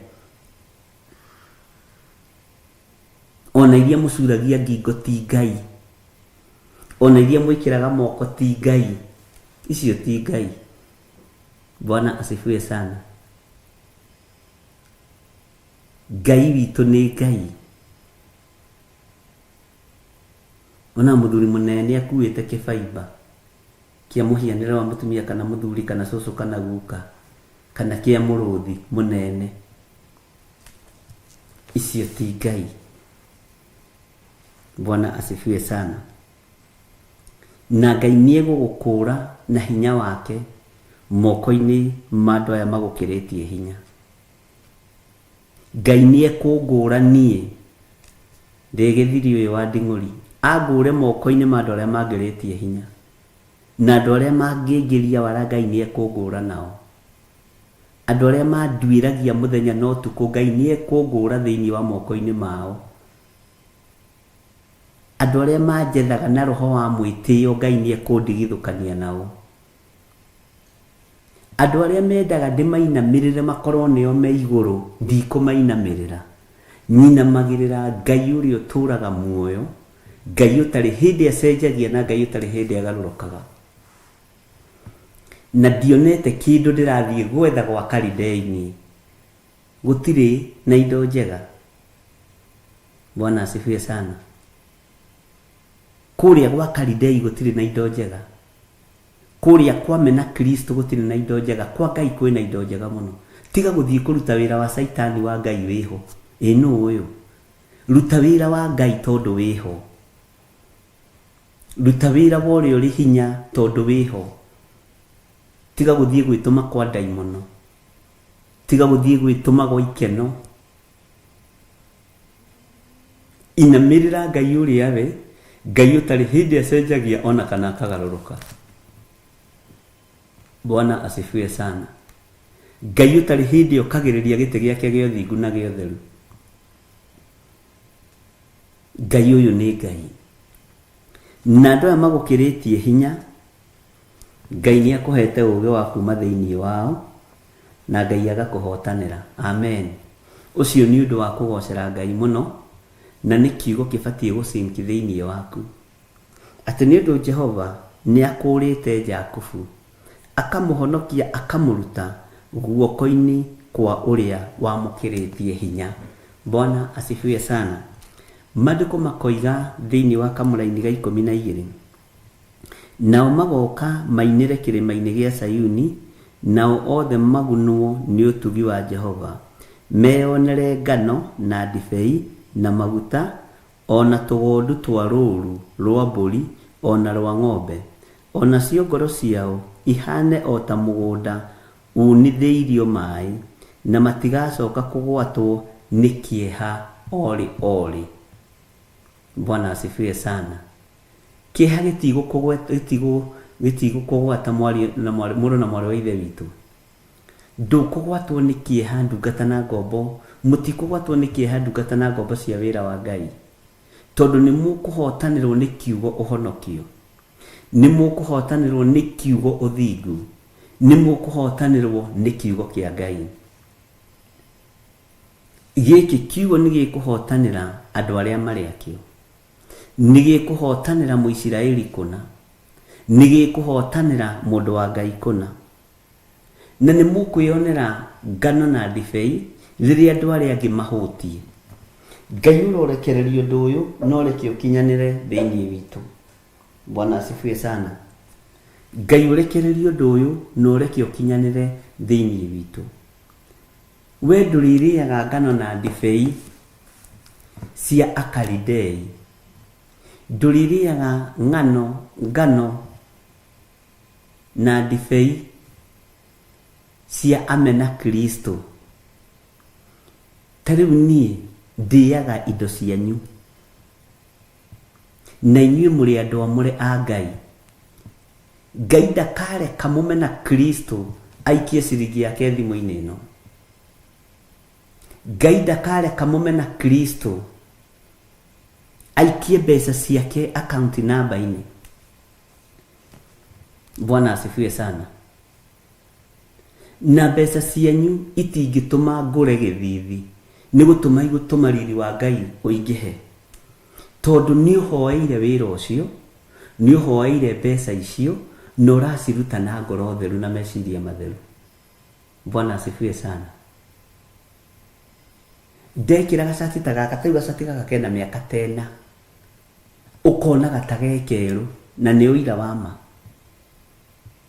Ona iria mũcuragia ngingo ti Ngai. Ona iria mwĩkĩraga moko ti Ngai. Icio ti Ngai. Bwana asifiwe sana. Ngai witũ nĩ Ngai. Ona muthuri munene akuĩte kĩbaiba kia mũhianĩre wa mũtumia kana muthuri kana cũcũ kana guka kana kia mũrũthi munene. Icio ti Ngai. Bwana asifiwe sana. Na Ngai nĩ egũgũkũra na hinya wake moko-ini ma andũ aya magũkĩrĩtie hinya. Ngai nĩ ekũngũranie ndĩgĩthiri ũyũ wa nding'ũri, agũre moko-ini ma andũ arĩa mangĩrĩtie hinya, na andũ arĩa mangĩngĩria wara Ngai nĩ ekũngũra nao. Andũ arĩa manduĩragia mũthenya na ũtukũ Ngai nĩ ekũngũra thĩinĩ wa moko-ini mao. Andũ arĩa manjethaga na roho wa mwĩtĩo Ngai nĩ ekũndigithũkania nao. Andũ arĩa mendaga ndĩmainamĩrĩre makorwo nĩo me igũrũ, ndikũmainamĩrĩra. Nyinamagĩrĩra Ngai ũrĩa ũtũũraga muoyo, Ngai ũtarĩ hĩndĩ acenjagia na Ngai ũtarĩ hĩndĩ agarũrũkaga. Na ndionete kĩndũ ndĩrathiĩ gwetha gwa Kalidei-inĩ gũtirĩ na indo njega. Bwana asifiwe sana. Kũrĩa gwa Kalidei gũtirĩ na indo njega. Kũrĩa kwa mena Kristo gũtirĩ na indo njega. Kwa Ngai kwĩ na indo njega mũno. Tiga gũthiĩ kũruta wĩra wa Saitani wa Ngai wĩho. Nũ ũyũ? Ruta wĩra wa Ngai tondũ wĩho. Ruta wĩra wa ũrĩa ũrĩ hinya tondũ wĩho. Tiga gũthiĩ gwĩtũma kwa ndaimono. Tiga gũthiĩ gwĩtũma gwa ikeno. Inamĩrĩra Ngai ũrĩa we, Ngai ũtarĩ hĩndĩ acenjagia ona kana akagarũrũka. Bwana asifiwe sana. Ngai ũtarĩ hĩndĩ okagĩrĩria gĩtĩ gĩake gĩa ũthingu na gĩa ũtheru. Ngai ũyũ nĩ Ngai. Na andũ aya magũkĩrĩtie hinya, Ngai nĩ akũhete ũũgĩ wa kuuma thĩinĩ wao, na Ngai agakũhotanĩra. Amen. Ũcio nĩ ũndũ wa kũgocera Ngai mũno, na nĩ kiugo kĩbatiĩ gũcinki thĩinĩ waku. Atĩ nĩ ũndũ Jehova nĩ akũrĩte Jakubu, akamũhonokia akamũruta guoko-ini kwa ũrĩa wamũkĩrĩtie hinya. Bwana asifiwe sana. Maandĩko makoiga thĩinĩ wa Kamũra-inĩ ga 12, nao magoka mainĩre kĩrĩma-inĩ gĩa Sayuni, nao othe magunwo nĩ ũtugi wa Jehova, meyonere ngano na ndibei na maguta, ona tũgondu twa rũũru rwa mbũri, ona rwa ng'ombe, ona cio ngoro ciao ihane o ta mũgũnda unithĩirio maĩ, na matigacoka kũgwatwo nĩ kĩeha ori ori. Bwana asifiwe sana. Kĩeha gĩtigũkũgwata mũrũ na mwarĩ wa ithe witũ. Ndũkũgwatwo nĩ kĩeha ndungata na ngombo, mũtikũgwatwo nĩ kĩeha ndungata na ngombo cia wĩra wa Ngai, tondũ nĩ mũkũhotanĩrwo nĩ kiugo ũhonokio, nĩ mũkũhotanĩrwo nĩ kiugo ũthingu, nĩ mũkũhotanĩrwo nĩ kiugo kĩa Ngai. Gĩkĩ kiugo nĩ gĩkũhotanĩra andũ arĩa marĩ akĩo, nĩ gĩkũhotanĩra Mũisiraeli kũna, nĩ gĩkũhotanĩra mũndũ wa Ngai kũna, na nĩ mũkwĩonera ngano na ndibei riria andu aria angi mahutie. Ngai urorekereria undu uyu no reke ukinyanire thiini witu. Bwana asifiwe sana. Ngai urekereria undu uyu no reke ukinyanire thiini witu. We nduririaga ngano na ndibei cia Akalidei, nduririaga ngano na ndibei cia amena Kristo. Tariu nie ndiaga indo cianyu, na inyuĩ mũrĩ andũ amũre a Ngai. Ngai ndakareka mũmena Kristo aikie ciringi yake thimũ-inĩ ĩno. Ngai ndakareka mũmena Kristo aikie mbeca ciake account number-inĩ. Bwana asifiwe sana. Na mbeca cianyu itingĩtũma ngũre gĩthithi, nĩ gũtũma riri wa Ngai ũingĩhe. Tondũ nĩ ũhoeire wĩra ũcio, nĩ ũhoeire mbeca icio, na ũraciruta na ngoro theru na meciria matheru. Bwana asifiwe sana. Ndekĩra gacati ta gaka, tau gacati gaka kena mĩaka 10, ũkona gatage kerũ, na nĩ ũira wa ma.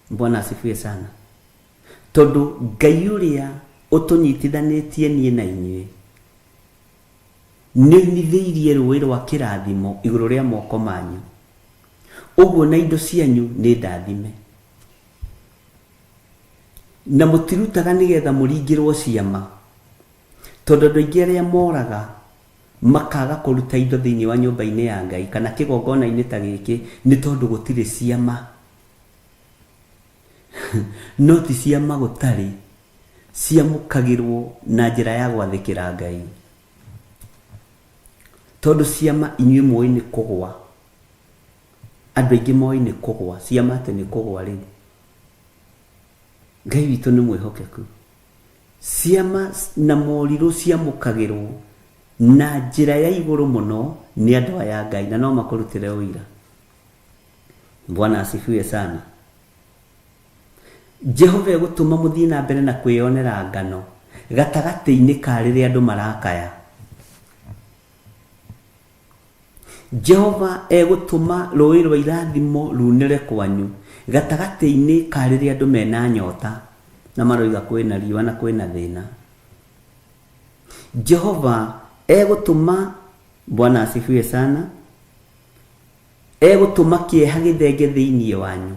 Bwana asifiwe sana. Tondũ Ngai ũrĩa ũtũnyitithanĩtie niĩ na inyuĩ nĩ nithĩirie rũĩ rwa kĩrathimo igũrũ rĩa moko manyu. Ũguo na indo cianyu nĩ ndathime. Na mũtirutaga nĩgetha mũringĩrwo ciama. Tondũ andũ aingĩ arĩa moraga makaga kũruta indo thĩinĩ wa nyũmba-inĩ ya Ngai kana kĩgongona-inĩ ta gĩkĩ nĩ tondũ gũtirĩ ciama. No ti ciama gũtarĩ, ciamũkagĩrwo na njĩra ya gwathĩkĩra Ngai. Tondũ ciama inyuĩ mũĩ nĩ kũgwa. Andũ aingĩ moĩ nĩ kũgwa, ciama atĩ nĩ kũgwa rĩu. Ngai witũ nĩ mwĩhokeku. Ciama na morirũ ciamũkagĩrwo na njĩra ya igũrũ mũno nĩ andũ aya Ngai, na no makũrutĩre ũira. Bwana asifiwe sana. Jehova egũtũma mũthiĩ na mbere na kwĩyonera ngano gatagatĩ-inĩ ka rĩrĩa andũ marakaya. Jehova egũtũma rũĩ rwa irathimo runĩre kwanyu gatagatĩ-inĩ ka rĩrĩa andũ mena nyota na maroiga kwĩna riũa na kwĩna thĩna. Jehova egũtũma, Bwana asifiwe sana, egũtũma kĩeha gĩthenge thĩinĩ wanyu.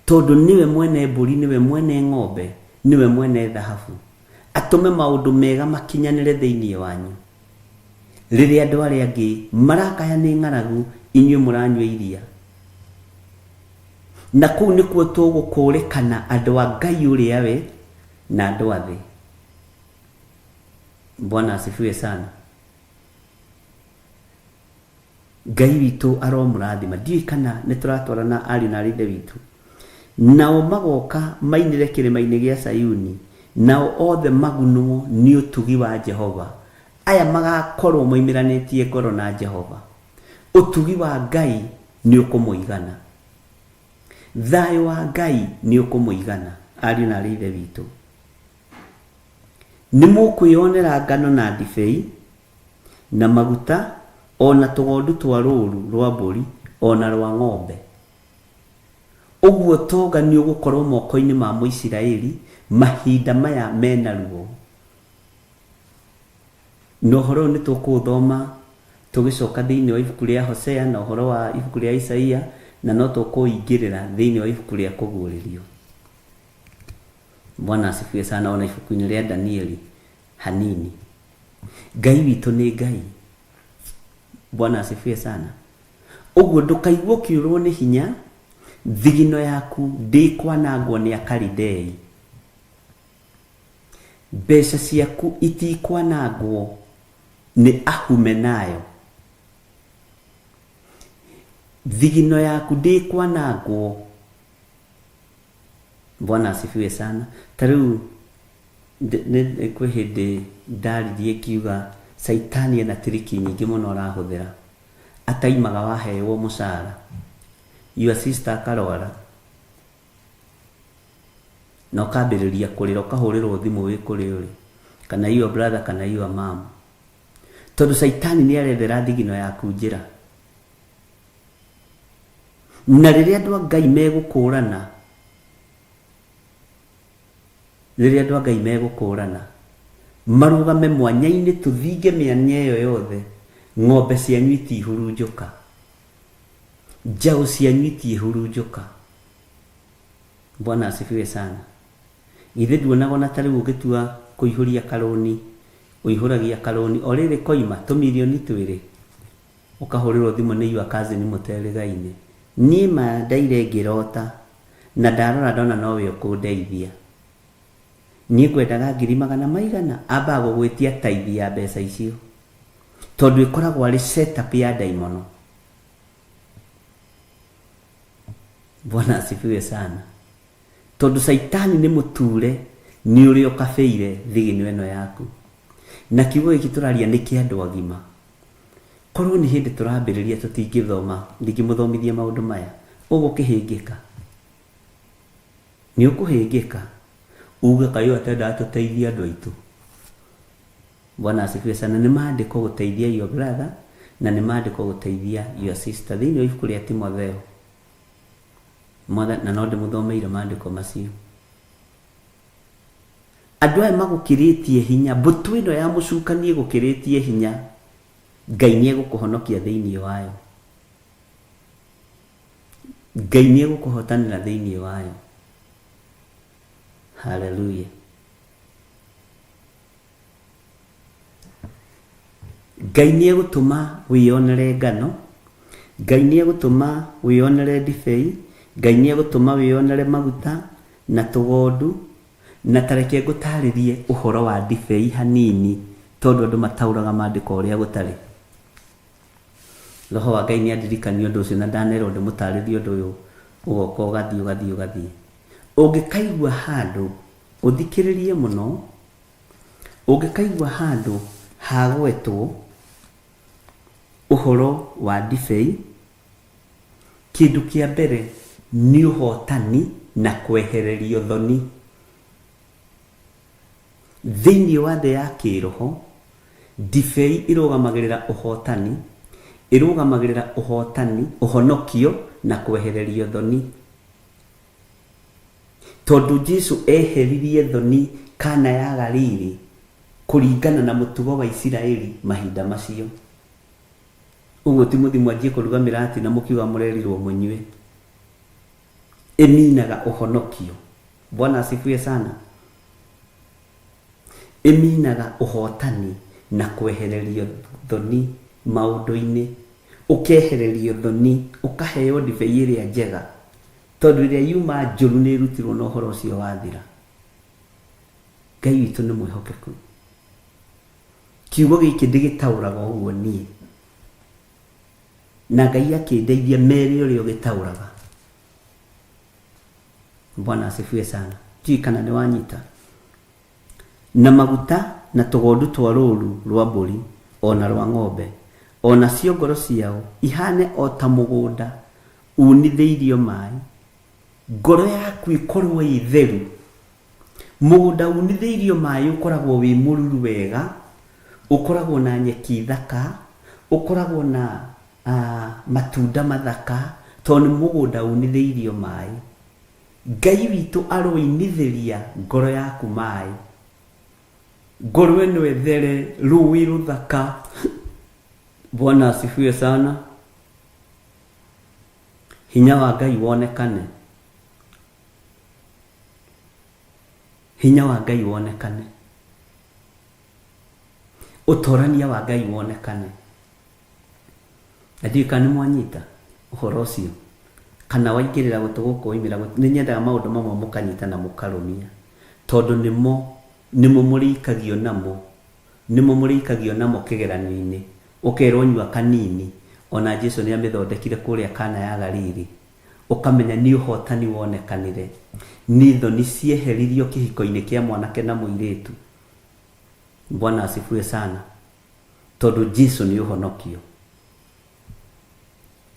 Tondũ niwe mwene mbũri, niwe mwene ng'ombe, niwe mwene thahabu. Atũme maũndũ mega makinyanĩre thĩinĩ wanyu. Rĩrĩa andũ arĩa angĩ marakaya nĩ ng'aragu, inyuĩ mũranyua iria. Na kũu nĩkuo tũgũkũrĩkana andũ a Ngai ũrĩa we na andũ a thĩ. Bwana asifiwe sana. Ngai witũ aromũrathima. Ndiũĩ kana nĩ tũratwarana ariũ na ithe witũ. Nao magoka mainire kĩrĩma-inĩ gĩa Sayuni, nao othe magunwo nĩ ũtugi wa Jehova. Aya magakorwo moimĩranĩtie ngoro na Jehova. Ũtugi wa Ngai nĩ ũkũmũigana. Thayũ wa Ngai nĩ ũkũmũigana, ariũ na ithe witũ. Nĩ mũkwĩyonera ngano na ndibei na maguta, ona tũgondu twa rũũru rwa mbũri, ona rwa ng'ombe. Ũguo tonga nĩ ũgũkorwo moko-inĩ ma Mũisiraeli mahinda maya mena ruo. Na ũhoro nĩ tũkũthoma tũgĩcoka thĩinĩ wa ibuku rĩa Hosea na ũhoro wa ibuku rĩa Isaia, na no tũkũingĩrĩra thĩinĩ wa ibuku rĩa kũguũrĩrio. Bwana asifiwe sana. Ona ibuku-inĩ rĩa Danieli hanini. Ngai witũ nĩ Ngai. Bwana asifiwe sana. Ũguo ndũkaigwo kĩũrwo nĩ hinya, thigino yaku ndĩkwanangwo nĩ Akalidei. Mbeca ciaku itikwanangwo nĩ Ahumenayo. Thigino yaku ndĩkwanangwo. Bwana asifiwe sana. Tarĩu kwĩ hĩndĩ ndaririe kiuga Saitani ena triki nyingĩ mũno arahũthĩra. Ataimaga waheo mũcara, your sister akarwara, na ũkambĩrĩria kũrĩra, ũkahũrĩrwo thimũ wĩ kũrĩ ũrĩ, kana your brother kana your mom. Tondu Saitani ni arethera thigino yaku njira. Na riria andu a Ngai megukũrana, riria andu a Ngai megukũrana, marugame mwanya-ini tuthinge mĩanya ĩyo yothe, ng'ombe cianyu itihurunjũka, njaũ cianyu itihurunjũka. Bwana asifiwe sana. Ithe nduonaga na tarĩu ũgĩtua kũihũria karũni, ũihũragia karũni o rĩrĩ koima tũmirioni twĩrĩ, ũkahũrĩrwo thimũ nĩ your cousin mũterĩgaine. Niĩ ma ndaire ngĩrota na ndarora ndona nowe ũkũndeithia. Niĩ ngwendaga 200,000 ambaga gũgwĩtia tithe ya mbeca icio, tondũ ĩkoragwo arĩ setup ya daimono. Bwana asifiwe sana. Tondu Saitani ni muture ni uri ukafeire thigino eno yaku. Na kiugo giki turaria ni kia andu agima. Korwo ni hindi turambiriria tutingithoma, ndingimuthomithia maundu maya, ugukihingika. Ni ukuhingika. Uge kayo atenda atuteithia andu aitu. Bwana asifiwe sana. Ni maandiko guteithia your brother na ni maandiko guteithia your sister. Thiini wa ibuku ria Timotheo. Na no ndimuthomeire maandiko macio. Andu aya magukiritie hinya, mbutu ino ya mucukanie gukiritie hinya, Ngai ni egukuhonokia thiini wayo. Ngai ni egukuhotanira thiini wayo. Hallelujah. Ngai ni egutuma wiyonere ngano, Ngai ni egutuma wiyonere ndibei, Ngai ni egutuma wiyonere maguta na tugondu, na tareke ngutaririe uhoro wa ndibei hanini, tondu andu matauraga maandiko uria gutari. Roho wa Ngai ni andirikania undu ucio na ndanero ndimutaririe undu uyu, ugoka ugathii. Ungikaigua handu uthikiririe muno, ungikaigua handu hagwetwo uhoro wa ndibei, kindu kia mbere ni uhotani na kwehererio thoni. Thiini wa thĩ ya kĩroho, ndibei irugamagirira uhotani, irugamagirira uhotani, uhonokio na kwehererio thoni. Tondu Jesu eheririe thoni Kana ya Galili kuringana na mutugo wa Isiraeli mahinda macio. Uguo Timotheo mwanjie kuruga mirati na mukiuga murerirwo munywe. Eminaga uhonokio. Bwana asifiwe sana. Eminaga uhotani na kwehererio thoni maundu-ini, ukehererio thoni, ukaheo ndibei iria njega, tondu iria yuma njuru ni irutirwo na uhoro ucio wathira. Ngai witu ni mwihokeku. Kiugo giki ndigitauraga uguo nie, na Ngai akindeithia mere uria ugitauraga. Bwana asifiwe sana. Jii kana ni wanyita. Na maguta na tugondu twa rũũru rwa mbũri ona rwa ng'ombe, ona cio ngoro ciao ihane o ta mũgũnda unithĩirio maĩ. Ngoro yaku ikorwo ĩ theru. Mũgũnda unithĩirio maĩ ũkoragwo wĩ mũruru wega, ũkoragwo na nyeki thaka, ũkoragwo na matunda mathaka, tondũ nĩ mũgũnda unithĩirio maĩ. Ngai witũ aroinithĩria ngoro yaku maĩ. Ngoro ĩno ethere rũĩ rũthaka. Bwana asifiwe sana. Hinya wa Ngai wonekane. Hinya wa Ngai wonekane. Utorania wa Ngai wonekane. Ndiũĩ kana mwanyita ũhoro ũcio, kana waingĩrĩra gũtũgũkũ oimĩra. Nĩ nyendaga maũndũ mamwe mũkanyita na mũkarũmia, tondũ nĩmo mũrĩikagio namo, nĩmo mũrĩikagio namo kĩgeranio-inĩ. Ũkerwo nyua kanini, ona Jesu nĩ amĩthondekire kũrĩa Kana ya Galili. Ũkamenya nĩ ũhotani wonekanire, nĩ thoni cieheririo kĩhiko-inĩ kĩa mwanake na mũirĩtu. Bwana asifiwe sana. Tondũ Jesu nĩ ũhonokio.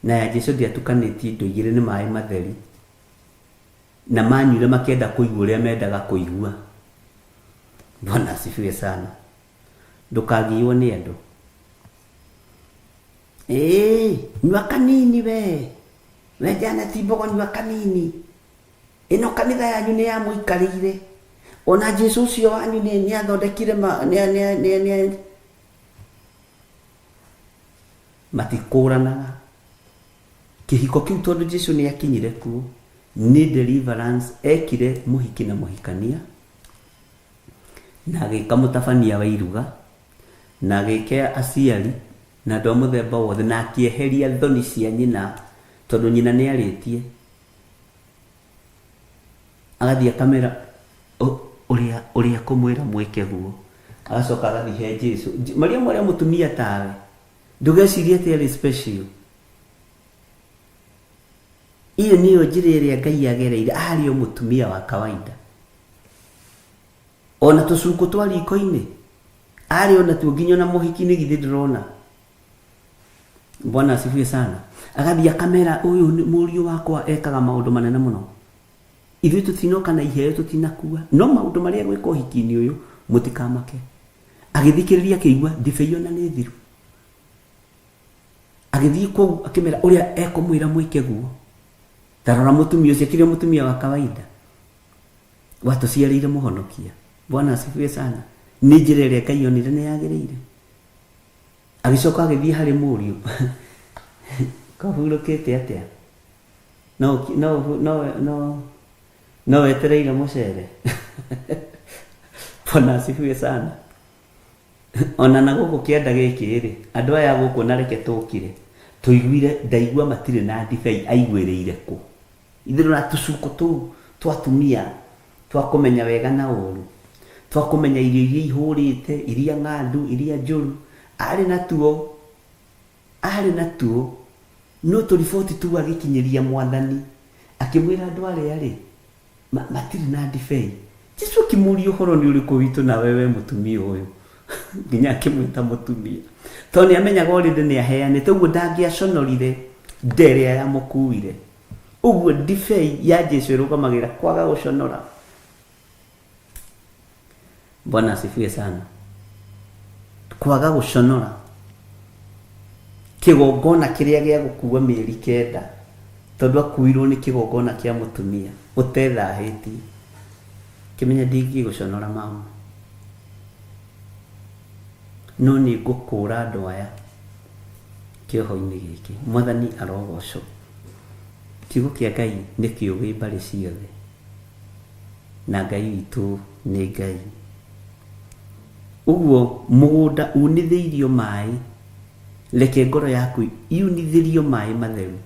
Na ya Jesu ndiatukanĩtie indo igĩrĩ, nĩ maĩ matheri, na manyuire makĩenda kũigua ũrĩa mendaga kũigua. Bwana asifiwe sana. Ndukagiwa nĩ andũ. Nyua kanini we Janet Mbogo, nyua kanini. Ĩno kanitha yanyu nĩ ya mũikarĩire. Ona Jesu ũcio wanyu nĩ athondekire matikũranaga. Kĩhiko kĩu tondũ Jesu nĩ akinyire kuo, nĩ deliverance ekire mũhiki na mũhikania, na agĩka mũtabania wa iruga, na agĩkea aciari na andũ a mũthemba wothe, na akĩeheria thoni cia nyina tondũ nyina nĩ arĩtie. Agathiĩ akamera ũrĩa kũmwĩra mwĩke guo, agacoka agathiĩ he Jesu. Maria marĩa mũtumia tawe, ndũgecirie atĩ arĩ special. Iyo niyo njĩra ĩrĩa Ngai agereire, arĩ o mũtumia wa kawaida. Ona tũcuku twa riko-inĩ arĩ ona tuo, nginya na mũhiki nĩ githĩ ndĩrona. Bwana asifiwe sana. Agathiĩ akamera ũyũ mũriũ wakwa ekaga maũndũ manene mũno. Ithuĩ tũtinoka na iheo tũtinakua, no maũndũ marĩa gwĩka ũhiki-inĩ ũyũ mũtikamake. Agĩthikĩrĩria akĩigua ndibei ona nĩ thiru. Agĩthiĩ kũu akĩmera ũrĩa ekũmwĩra mwĩke guo. Tarora mũtumia ũcio akĩrĩ mũtumia wa kawaida, watũciarĩire mũhonokia. Bwana asifiwe sana. Nĩ njĩra ĩrĩa Ngai onire nĩ yagĩrĩire. Agĩcoka agĩthiĩ harĩ mũriũ. Kahurũkĩte atĩa? No wetereire mũcere. Bwana asifiwe sana. Ona na gũkũ kĩanda gĩkĩ rĩ, andũ aya gũkũ na reke tũkire, tũiguire ndaigua matirĩ na ndibei, aiguĩrĩire kũ? Ithuĩ na tũcuku tũu twa atumia twa kũmenya wega na ũru, twa kũmenya irio iria ihũrĩte, iria ng'andu, iria njũru, arĩ na tuo, no tũriboti tu agĩkinyĩria Mwathani akĩmwĩra andũ arĩa rĩ matirĩ na ndibei. Jesu akĩmũria ũhoro nĩ ũrĩkũ witũ na wewe mũtumia ũyũ, nginya akĩmwĩta mũtumia, tondũ nĩamenyaga already nĩ aheanĩte, ũguo ndangĩaconorire nderĩa ya mũkuire. Ũguo ndibei ya Jesu ĩrũgamagĩra kwaga gũconora. Bwana asifiwe sana. Kwaga gũconora. Kĩgongona kĩrĩa gĩa gũkua mĩeri 9, tondũ akuirwo nĩ kĩgongona kĩa mũtumia ũtethahĩtie. Kĩmenya ndingĩgũconora mama, no nĩ ngũkũra andũ aya kĩoho-inĩ gĩkĩ. Mwathani arogocwo. Kiugo kĩa Ngai nĩ kĩũgĩ mbarĩ ciothe, na Ngai witũ nĩ Ngai. Ũguo mũgũnda unithĩirio maĩ, reke ngoro yaku yunithĩrio maĩ matheru,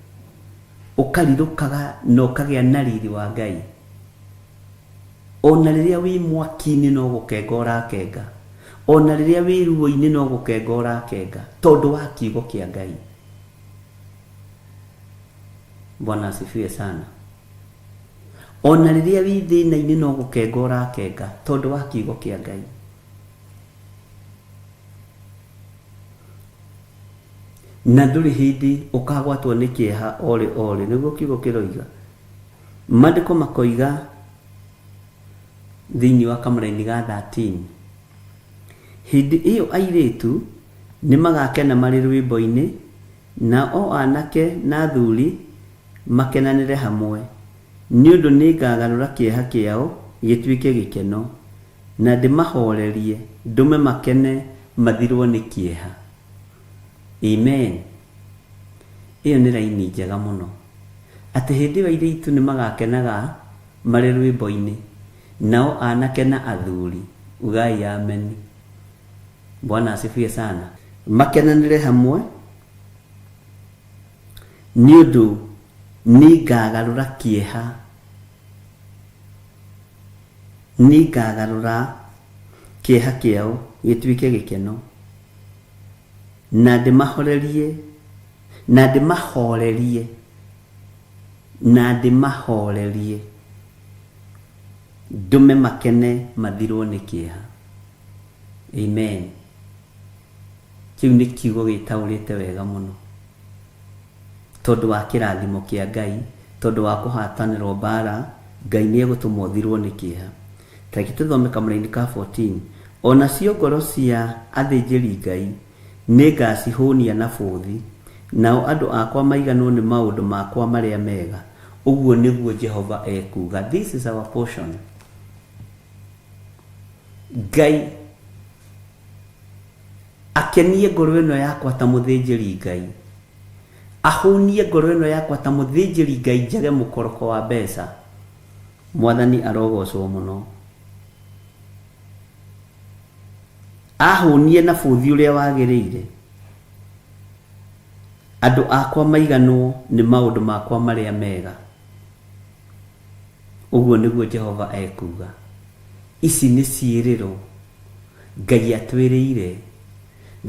ũkarirũkaga na ũkagĩa na riri wa Ngai. Ona rĩrĩa wĩ mwaki-inĩ no gũkenga ũrakenga, ona rĩrĩa wĩ ruo-inĩ no gũkenga ũrakenga, tondũ wa kiugo kĩa Ngai. Bwana asifiwe sana. Ona rĩrĩa wĩ thĩna-inĩ no gũkenga ũrakenga, tondũ wa kiugo kĩa Ngai. Na ndũrĩ hĩndĩ ũkagwatwo nĩ kĩeha ore nĩguo kiugo kĩroiga. Maandĩko makoiga thĩinĩ wa kamũra-inĩ ga 13, hĩndĩ ĩyo airĩtu nĩ magakena marĩ rwĩmbo-inĩ, na o anake na athuri makenanĩre hamwe, nĩ ũndũ nĩ ngagarũra kĩeha kĩao gĩtuĩke gĩkeno, na ndĩmahorerie ndũme makene mathirwo nĩ kĩeha. Amen. Iyo nĩ raini njega mũno, atĩ hĩndĩ ĩyo airĩtu nĩ magakenaga marĩ rwĩmbo-inĩ, nao anake na athuri ugai amen. Bwana asifiwe sana. Makenanĩre hamwe nĩ ũndũ nĩ ngagarũra kĩeha, nĩ ngagarũra kĩeha kĩao gĩtuĩke gĩkeno, na ndĩmahorerie ndume makene mathirwo nĩ kĩeha. Amen. Kĩu nĩ kiugo gĩtaũrĩte wega mũno, tondũ wa kĩrathimo kĩa Ngai, tondũ wa kũhatanĩrwo mbara, Ngai nĩ egũtũma ũthirwo nĩ kĩeha. Tareke tuthome kamũraini ka 14. Ona cio ngoro cia athĩnjĩri Ngai nĩngacihũnia na bũthi, nao andũ akwa maiganwo nĩ maũndũ makwa marĩa mega. Ũguo nĩguo Jehova ekuga. This is our portion. Ngai akenie ngoro ĩno yakwa ta mũthĩnjĩri Ngai, ahũnie ngoro ĩno yakwa ta mũthĩnjĩri Ngai, njage mũkoroko wa mbeca. Mwathani arogocwo mũno. Ahũnie na bũthi ũrĩa wagĩrĩire, andũ akwa maiganwo nĩ maũndũ makwa marĩa mega. Ũguo nĩguo Jehova ekuga. Ici nĩ ciĩrĩro Ngai atwĩrĩire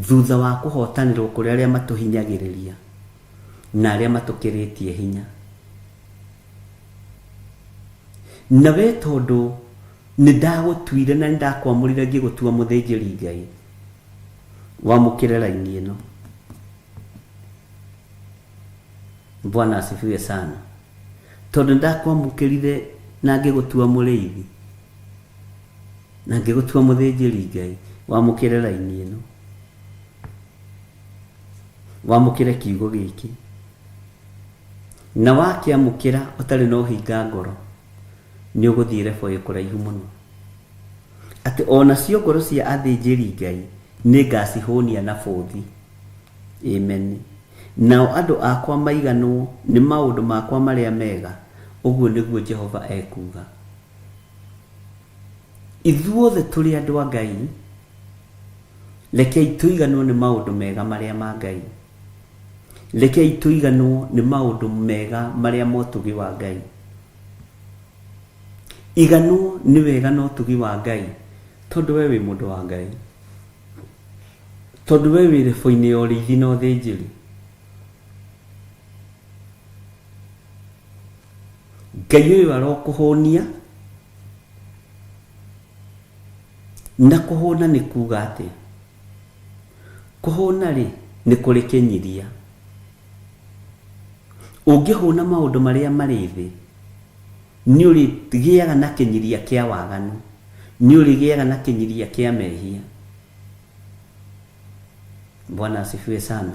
thutha wa kũhotanĩrwo kũrĩ arĩa matũhinyagĩrĩria na arĩa matũkĩrĩtie hinya. Na we tondũ nĩndagũtuire na nĩndakwamũrire ngĩgũtua mũthĩnjĩri Ngai, wamũkĩre raini ĩno. Bwana asifiwe sana. Tondũ nĩndakwamũkĩrire na ngĩgũtua mũrĩithi na ngĩgũtua mũthĩnjĩri Ngai, wamũkĩre raini ĩno, wamũkĩre kiugo gĩkĩ. Na wakĩamũkĩra ũtarĩ na ũhinga ngoro, nĩ ũgũthiĩ rebo ĩkũraihu mũno. Atĩ ona cio ngoro cia athĩnjĩri Ngai nĩngacihũnia na bũthi. Amen. Nao andũ akwa maiganwo nĩ maũndũ makwa marĩa mega. Ũguo nĩguo Jehova ekuga. Ithuothe tũrĩ andũ a Ngai, rekei tũiganwo nĩ maũndũ mega marĩa ma Ngai. Rekei tũiganwo nĩ maũndũ mega marĩa ma ũtugi wa Ngai. Iganwo nĩ wega na ũtugi wa Ngai, tondũ we wĩ mũndũ wa Ngai, tondũ we wĩ rebo-inĩ ya ũrĩithi na ũthĩnjĩri. Ngai ũyũ arokũhũnia, na kũhũna nĩ kuga atĩ kũhũna rĩ nĩ kũrĩkenyiria. Ũngĩhũna maũndũ marĩa marĩ thĩ, nĩ ũrĩgĩaga na kĩnyiria kĩa waganu, nĩ ũrĩgĩaga na kĩnyiria kĩa mehia. Bwana asifiwe sana.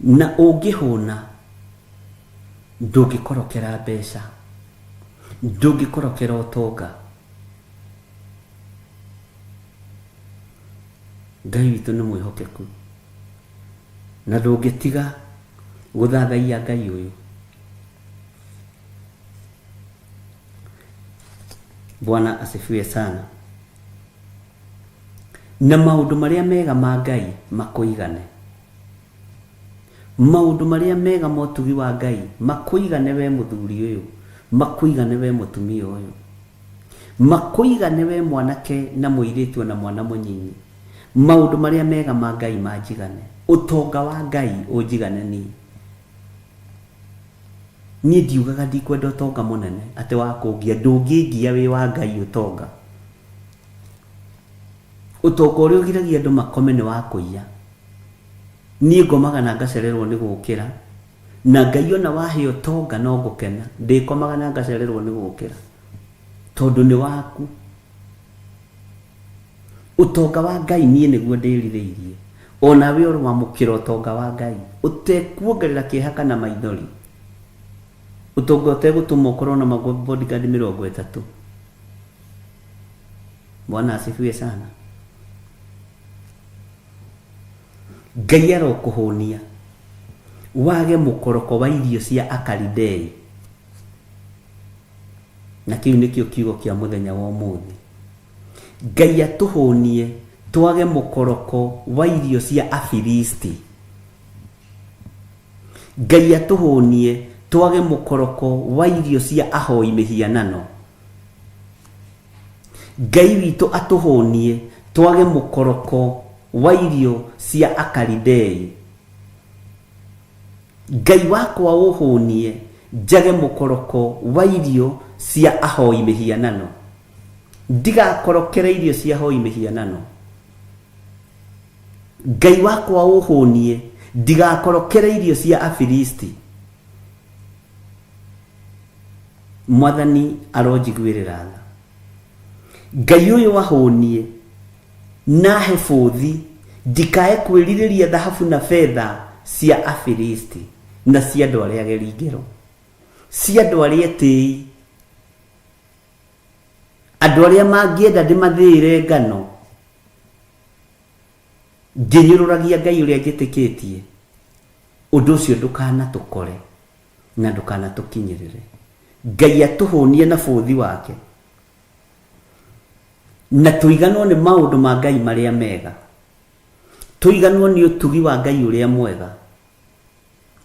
Na ũngĩhũna ndũngĩkorokera mbeca, ndũngĩkorokera ũtonga. Ngai witũ nĩ mwĩhokeku na ndũngĩtiga gũthathaiya Ngai ũyũ. Bwana asifiwe sana. Na maũndũ marĩa mega ma Ngai makũigane. Maũndũ marĩa mega ma ũtugi wa Ngai makũigane we mũthuri ũyũ, makũigane we mũtumia ũyũ, makũigane we mwanake na mũirĩtu na mwana mũnyinyi. Maũndũ marĩa mega ma Ngai manjigane. Ũtonga wa Ngai ũnjigane niĩ. Niĩ ndiugaga ndikwenda ũtonga mũnene atĩ wa kũngia, ndũngĩngia wĩ wa Ngai ũtonga. Ũtonga ũrĩa ũgiragia andũ makome nĩ wa kũiya. Niĩ ngomaga na ngacererwo nĩ gũkĩra, na Ngai ona wahe ũtonga no ngũkena. Ndĩkomaga na ngacererwo nĩ gũkĩra tondũ nĩ waku. Ũtonga wa Ngai niĩ nĩguo ndĩrirĩirie. Ona we ũrĩ wamũkĩra ũtonga wa Ngai, ũtekuongerera kĩeha kana maithori. Ũtonga ũtegũtũma ũkorwo na bodyguard 30. Bwana asifiwe sana. Ngai arokũhũnia wage mũkoroko wa irio cia Akalidei. Na kĩu nĩkĩo kiugo kĩa mũthenya wa ũmũthĩ. Ngai atũhũnie twage mũkoroko wa irio cia Afilisti. Ngai atũhũnie twage mũkoroko wa irio cia ahoi mĩhianano. Ngai witũ atũhũnie twage mũkoroko wa irio cia Akalidei. Ngai wakwa ũhũnie njage mũkoroko wa irio cia ahoi mĩhianano. Ndigakorokere irio cia ahoi mĩhianano. Ngai wakwa ũhũnie ndigakorokere irio cia Afilisti. mwathani aronjiguĩrĩra tha. Ngai ũyũ wahũnie nahe bũthi ndikae kwĩrirĩria thahabu na fedha cia Afilisti na cia andũ arĩa ageri ngero, cia andũ arĩa etĩi, andũ arĩa mangĩenda ndĩmathĩĩre ngano ngĩnyũrũragia Ngai ũrĩa njĩtĩkĩtie. Ũndũ ũcio ndũkanatũkore na ndũkanatũkinyĩrĩre. Ngai atũhũnie na bũthi wake na tũiganwo nĩ maũndũ ma Ngai marĩa mega, tũiganwo nĩ ũtugi wa Ngai ũrĩa mwega.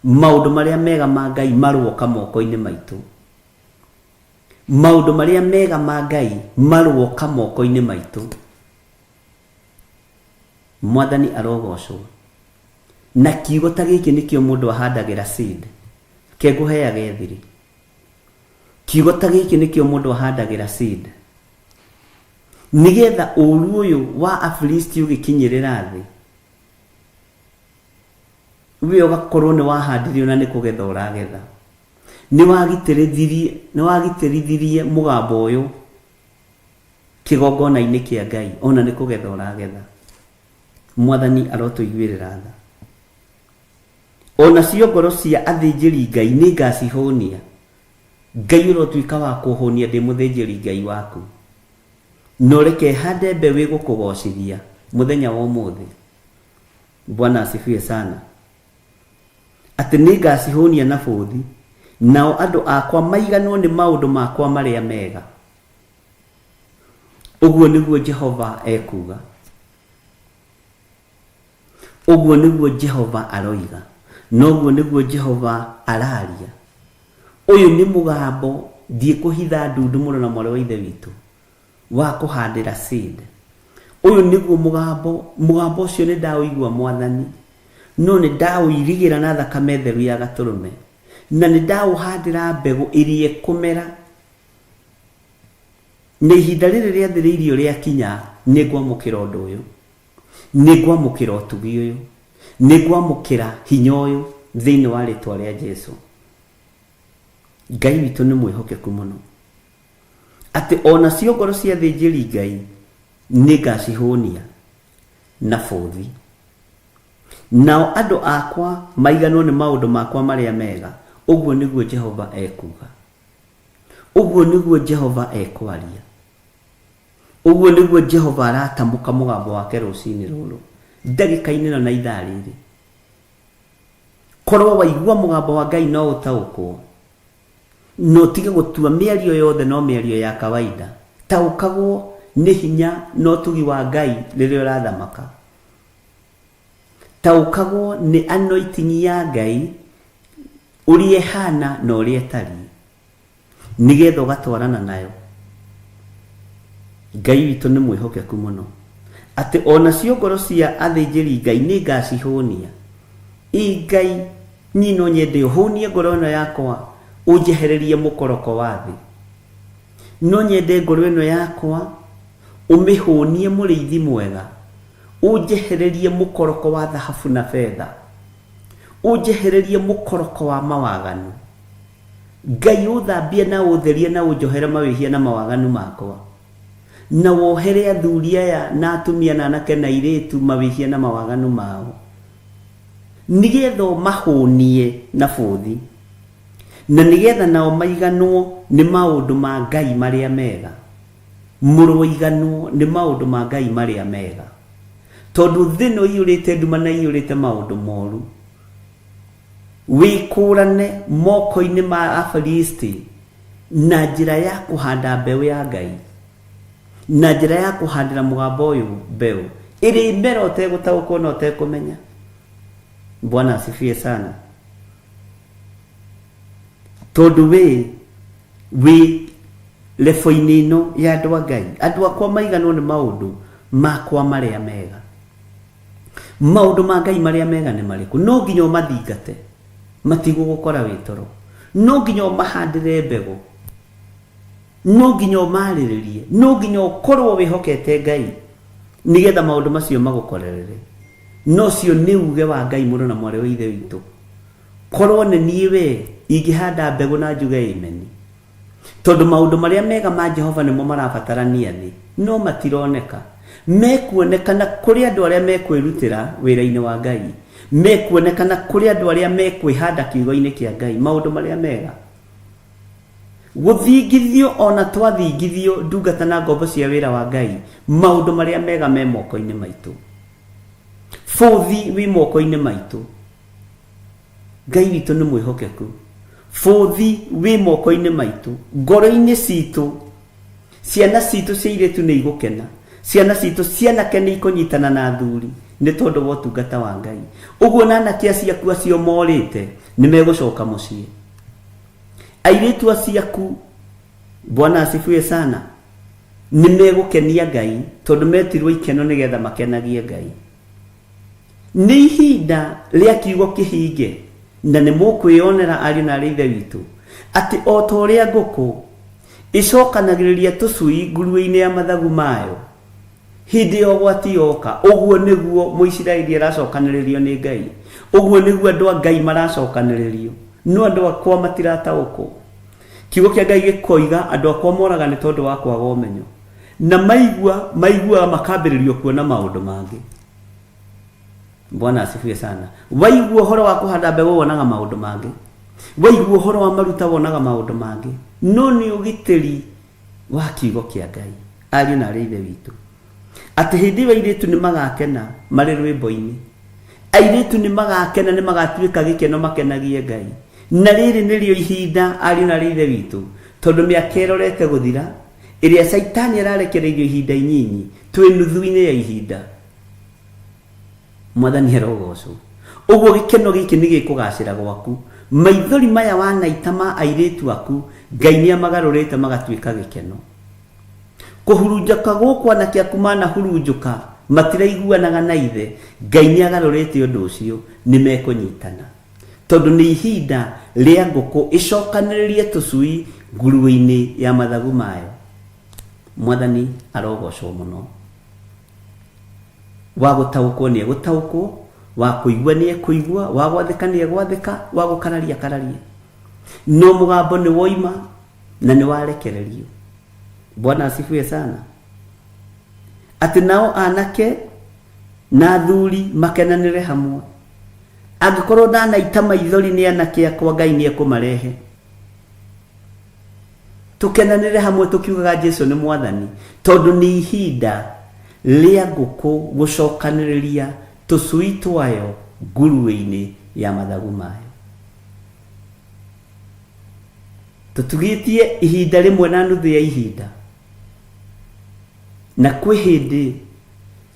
Maũndũ marĩa mega ma Ngai marũoka moko-inĩ maitũ, maũndũ marĩa mega ma Ngai marũoka moko-inĩ maitũ. Mwathani arogocwo. Na kiugo ta gĩkĩ nĩkĩo mũndũ ahandagĩra seed, kengũheaga ethiri. Kiugo ta gĩkĩ nĩkĩo mũndũ ahandagĩra seed, nigetha ũru ũyũ wa Afilisti ũgĩkinyĩrĩra thĩ, we ũgakorwo nĩ wahandirio na nĩ kũgetha ũragetha. Nĩ wagitĩrithirie mũgambo ũyũ kĩgongona-inĩ kĩa Ngai, ona nĩ kũgetha ũragetha. Mwathani arotũiguĩrĩra tha. Ona cio ngoro cia athĩnjĩri Ngai nĩ ngacihũnia. Ngai ũrotuĩka wa kũhũnia ndĩ mũthĩnjĩri Ngai waku. No reke hande mbeũ ĩgũkũgocithia mũthenya wa ũmũthĩ. Bwana asifiwe sana. Atĩ nĩ ngacihũnia na bũthi, nao andũ akwa maiganwo nĩ maũndũ makwa marĩa mega. Ũguo nĩguo Jehova ekuga. Ũguo nĩguo Jehova aroiga. Noguo nĩguo Jehova araria. Ũyũ nĩ mũgambo ndiĩkũhitha ndundu mũno na mwarĩ wa ithe witũ wa kũhandĩra seed. Ũyũ nĩguo mũgambo ũcio nĩ ndaũigua Mwathani, no nĩ ndaũirigĩra na thakame theru ya Gatũrũme, na nĩ ndaũhandĩra mbegũ ĩrĩa ĩkũmera. Na ihinda rĩrĩ rĩathĩrĩirio rĩakinya, nĩ ngwamũkĩra ũndũ ũyũ, nĩ ngwamũkĩra ũtugi ũyũ, nĩ ngwamũkĩra hinya ũyũ thĩinĩ wa rĩtwa rĩa Jesũ. Ngai witũ nĩ mwĩhokeku mũno, atĩ ona cio ngoro cia athĩnjĩri Ngai nĩ ngacihũnia na bũthi. Nao andũ akwa maiganwo nĩ maũndũ makwa marĩa mega. Ũguo nĩguo Jehova ekuga. Ũguo nĩguo Jehova ekwaria. Ũguo nĩguo Jehova aratamũka mũgambo wake rũcinĩ rũrũ, ndagĩka-inĩ ĩno na ithaa rĩrĩ. Korwo waigua mũgambo wa Ngai no ũtaũkwo, no tige gũtua mĩario yothe no mĩario ya kawaida. Taũkagwo nĩ hinya no tugi wa Ngai rĩrĩa ũrathamaka. Taũkagwo nĩ anointing ya Ngai ũrĩa ĩhana na ũrĩa ĩtariĩ, nigetha ũgatwarana nayo. Ngai witũ nĩ mwĩhokeku mũno, atĩ ona cio ngoro cia athĩnjĩri Ngai nĩ ngacihũnia. Ngai niĩ no nyende ũhũnie ngoro ĩno yakwa, ũnjehererie mũkoroko wa thĩ. No nyende ngoro ĩno yakwa ũmĩhũnie mũrĩithi mwega, ũnjehererie mũkoroko wa thahabu na fedha, ũnjehererie mũkoroko wa mawaganu. Ngai ũthambie na ũtherie na ũnjohere mawĩhia na mawaganu makwa, na wohere athuri aya na atumia na anake na airĩtu mawĩhia na mawaganu mao, nigetha ũmahũnie na bũthi, na nigetha nao maiganwo nĩ maũndũ ma Ngai marĩa mega. Mũrũiganwo nĩ maũndũ ma Ngai marĩa mega, tondũ thĩ ĩno ĩiyũrĩte nduma na ĩiyũrĩte maũndũ moru. Wĩkũrane moko-inĩ ma Afilisti na njĩra ya kũhanda mbeũ ya Ngai, na njĩra ya kũhandĩra mũgambo ũyũ mbeũ ĩrĩ mbere ũtegũtaũkwo na ũtekũmenya. Bwana asifiwe sana. Tondũ wĩ lebo-inĩ ĩno ya andũ a Ngai, andũ akwa maiganwo nĩ maũndũ makwa marĩa mega. Maũndũ ma Ngai marĩa mega nĩ marĩkũ? No nginya ũmathingate, matigũgũkora wĩ toro. No nginya ũmahandĩre mbegũ, no nginya ũmarĩrĩrie, no nginya ũkorwo wĩhokete Ngai, nigetha maũndũ macio magũkorerere. No cio nĩ uge wa Ngai mũno na mwarĩ wa ithe witũ. Korwo nĩ niĩ we ingĩhanda mbegũ na njuge amen, tondu maundu maria mega ma Jehova nimo marabatarania thi no matironeka mekuonekana kuri andu aria mekwirutira wira-ini wa Ngai mekuonekana kuri andu aria mekwihanda kiugo-ini kia Ngai maundu maria mega guthingithio ona twathingithio ndungata na ngombo cia wira wa Ngai maundu maria mega me moko-ini maitu futhi wi moko-ini maitu Ngai witu ni mwihokeku futhi wi moko-ini maitu ngoro-ini citu ciana citu cia iritu ni igukena ciana citu cianake ni ikunyitana na thuri ni tondu wa utungata wa Ngai uguo nanake aciaku acio morite ni megucoka mucii airitu aciaku Bwana asifiwe sana ni megukenia Ngai tondu metirwo ikeno nigetha makenagie Ngai ni ihinda ria kiugo kihinge na ni mukwionera ari na rithe witu ati o to ria nguku icokanagiriria tucui ngurue-ini ya mathagu mayo hindi o gwati yoka uguo niguo muisiraeli aracokaniririo ni Ngai uguo niguo andu a Ngai maracokaniririo no andu akwa matirataũkwo kiugo kia Ngai gikoiga andu akwa moraga ni tondu wa kwaga umenyo na maigua makambiririo kuona maundu mangi Bwana asifiwe sana waigua horo wa kuhanda mbegu wonaga maundu mangi waigua horo wa maruta wonaga maundu mangi no ni ugitiri wa kiugo kia Ngai ari na rithe witu ati hindi wairitu ni magakena mari rwimbo-ini airitu ni magakena ni magatuika gikeno makenagie Ngai na riri nirio ihinda ari na rithe witu tondu miaka irorete guthira iria Saitani ararekereirio ihinda inyinyi twi nuthu-ini ya ihinda Mwathani arogocwo uguo gikeno giki ni gikugacira gwaku maithori maya wanaita ma airitu aku Ngai ni amagarurite magatuika gikeno kuhurunjaka guku anake aku mana hurunjuka matiraiguanaga na ithe Ngai ni agarurite undu ucio ni mekunyitana tondu ni ihinda ria nguku icokaniririe tucui ngurue-ini ya mathagu mayo Mwathani arogocwo muno wa gutaũkwo ni gutaũkwo wa kuigua ni kuigua wa gwathika ni gwathika wa gukararia kararia no mugambo ni woima na ni warekererio Bwana asifiwe sana ati nao anake na thuri makenanire hamwe angikorwo ndanaita maithori ni anake akwa Ngai ni ekumarehe tukenanire hamwe tukiugaga Jesu ni Mwathani tondu ni ihinda ria nguku gucokaniriria tucui twayo ngurue-ini ya mathagu mayo tutugitie ihinda rimwe na nuthu ya ihinda na kwi hindi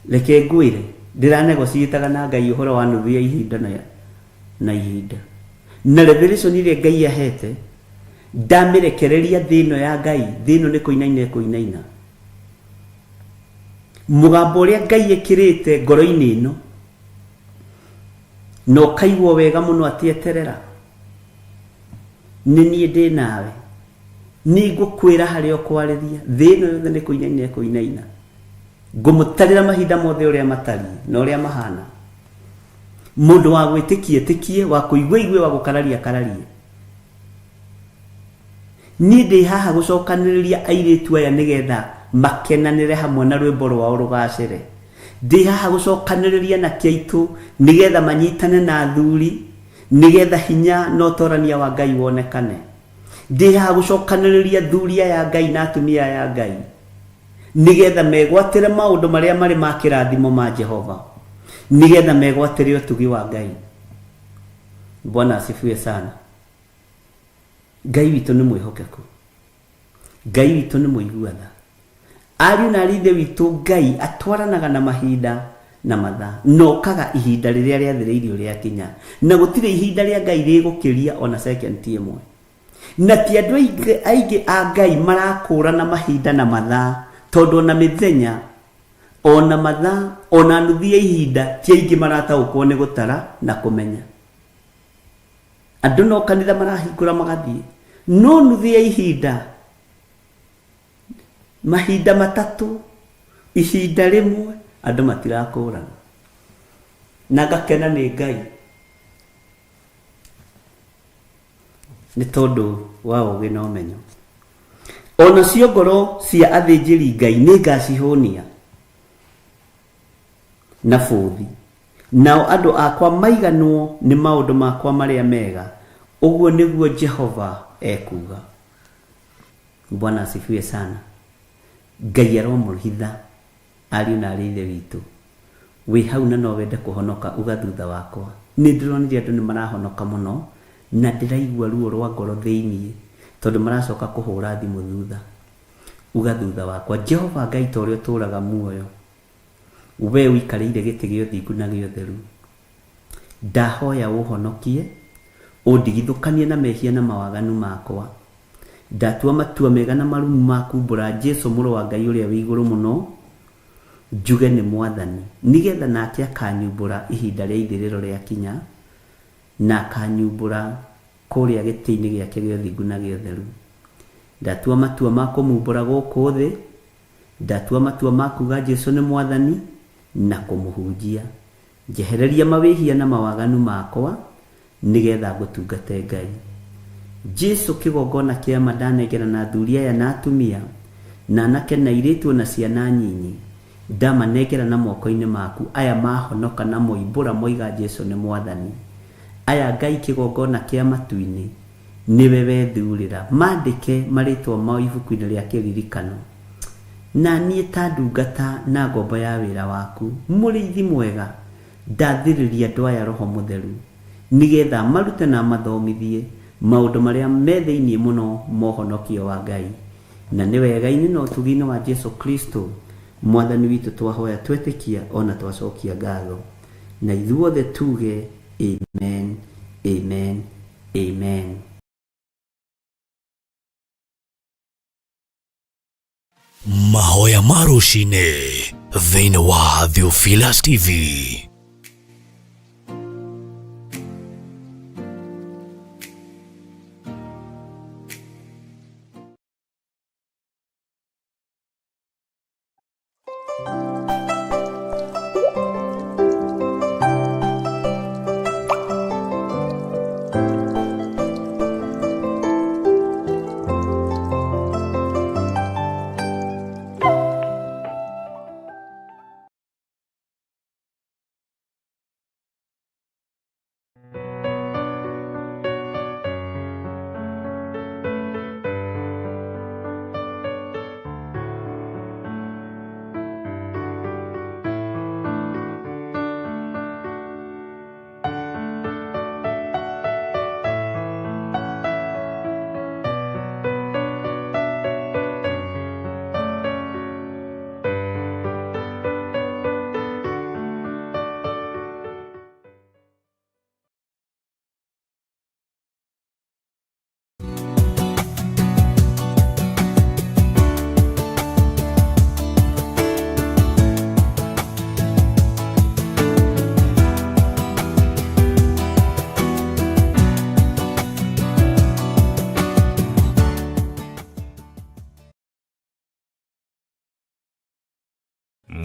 reke ngwire ndiranegociitaga na Ngai uhoro wa nuthu ya ihinda na ihinda na revelation iria Ngai ahete ndamirekereria thino ya Ngai thino ni kuinaina mugambo uria Ngai ekirite ngoro-ini ino no kaigwo wega muno atieterera ni nie ndi nawe ni ngukwira haria kwariria thino yothe ni kuinaina ngumutarira mahinda mothe uria matari na uria mahana mundu wa gwitikie wa kuigwa wa gukararia kararie ni ndi haha gucokaniriria airitu aya nigetha makenanire hamwe na rwimbo rwao rugacire ndi haha gucokaniriria na kiaitu nigetha manyitane na thuri nigetha hinya no torania wa Ngai wonekane ndi haha gucokaniriria thuri ya Ngai na atumia ya Ngai nigetha megwatire maundu maria mari ma kirathimo ma Jehova nigetha megwatire utugi wa Ngai Bwana asifiwe sana Ngai witu ni mwihokeku Ngai witu ni muiguana ari na rithe witu Ngai atwaranaga na mahinda na mathaa no kaga ihinda riria riathiriirio ria kinya na gutire ihinda ria Ngai rigukiria ona second imwe na ti andu aingi a Ngai marakũrana mahinda na mathaa tondu na mithenya ona mathaa ona nuthu ya ihinda ti aingi marataũkwo ni gutara na kumenya andu no kanitha marahingũra magathie no nuthu ya ihinda mahinda matatu ihinda rimwe andu matirakũrana na ngakena ni Ngai ni tondu wa ũgĩ na ũmenyo ona cio ngoro cia athĩnjĩri Ngai nĩ ngacihonia na bũthi, nao andũ akwa maiganwo nĩ maũndũ makwa marĩa mega, ũguo nĩguo Jehova ekuga. Bwana asifiwe sana. Ngai aromũhitha ariũ na aarĩ a Ithe witũ. Wĩ hau na no wende kũhonoka uga thutha wakwa. Nĩ ndĩronire andũ nĩ marahonoka mũno na ndĩraigua ruo rwa ngoro thĩinĩ tondũ maracoka kũhũra thimũ thutha. Uga thutha wakwa. Jehova Ngai ta ũrĩa ũtũũraga muoyo, we ũikarĩire gĩtĩ gĩa ũthingu na gĩa ũtheru, ndahoya ũhonokie, ũndigithũkanie na mehia na mawaganu makwa. Ndatua matua mega na marumu makumbũra Jesũ mũrũ wa Ngai ũrĩa wĩ igũrũ mũno, njuge nĩ Mwathani, nĩgetha nake akanyumbũra ihinda rĩa ithirĩro rĩakinya, na akanyumbũra kũrĩa gĩtĩ-inĩ gĩake gĩa ũthingu na gĩa ũtheru. Ndatua matua ma kũmumbũra gũkũ thĩ, ndatua matua ma kuga Jesũ nĩ Mwathani na kũmũhunjia. Njehereria mawĩhia na mawaganu makwa nĩgetha ngũtungate Ngai. Jesũ kĩgongona kĩa ma ndanengera na athuri aya na atumia na anake na airĩtu na ciana nyinyi, ndamanengera na moko-inĩ maku. Aya mahonoka na moimbũra moiga Jesũ nĩ Mwathani. Aya Ngai kĩgongona kĩa matu-inĩ niwe wethurĩra, mandĩke marĩtwa mao ibuku-inĩ rĩa kĩririkano, na niĩ ta ndungata na ngombo ya wĩra waku, mũrĩithi mwega, ndathirĩria andũ aya Roho Mũtheru nĩgetha marute na mathomithie maũndũ marĩa me thĩinĩ mũno mohonokio wa Ngai. Na nĩ wega-inĩ na ũtugi-inĩ wa Jesũ Kristo Mwathani witũ twahoya twetĩkia ona twacokia ngatho, na ithuothe tuge amen, amen, amen. Mahoya ma rũcinĩ thĩinĩ wa Theophilus TV.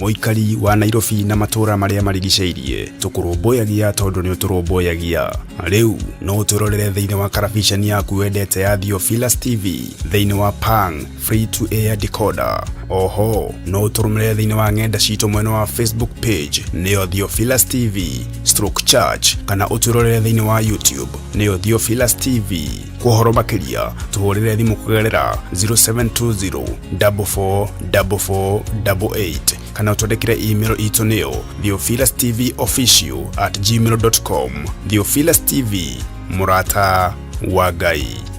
Muikari wa Nairobi na matura maria marigiceirie tukurumbuyagia tondu ni uturumbuyagia. Riu no uturorere thiini wa karabiceni yaku wendete ya Theophilus TV thiini wa Pang free to air decoder. Oho no uturumire thiini wa ng'enda citu mwena wa Facebook page neo Theophilus TV stroke church, kana uturorere thiini wa YouTube neo Theophilus TV. Kuhoro makiria tuhurire thimu kugerera 0720 444488 kana utodekire email itu neo theophilustv official@gmail.com. Theophilus TV, murata wa Ngai.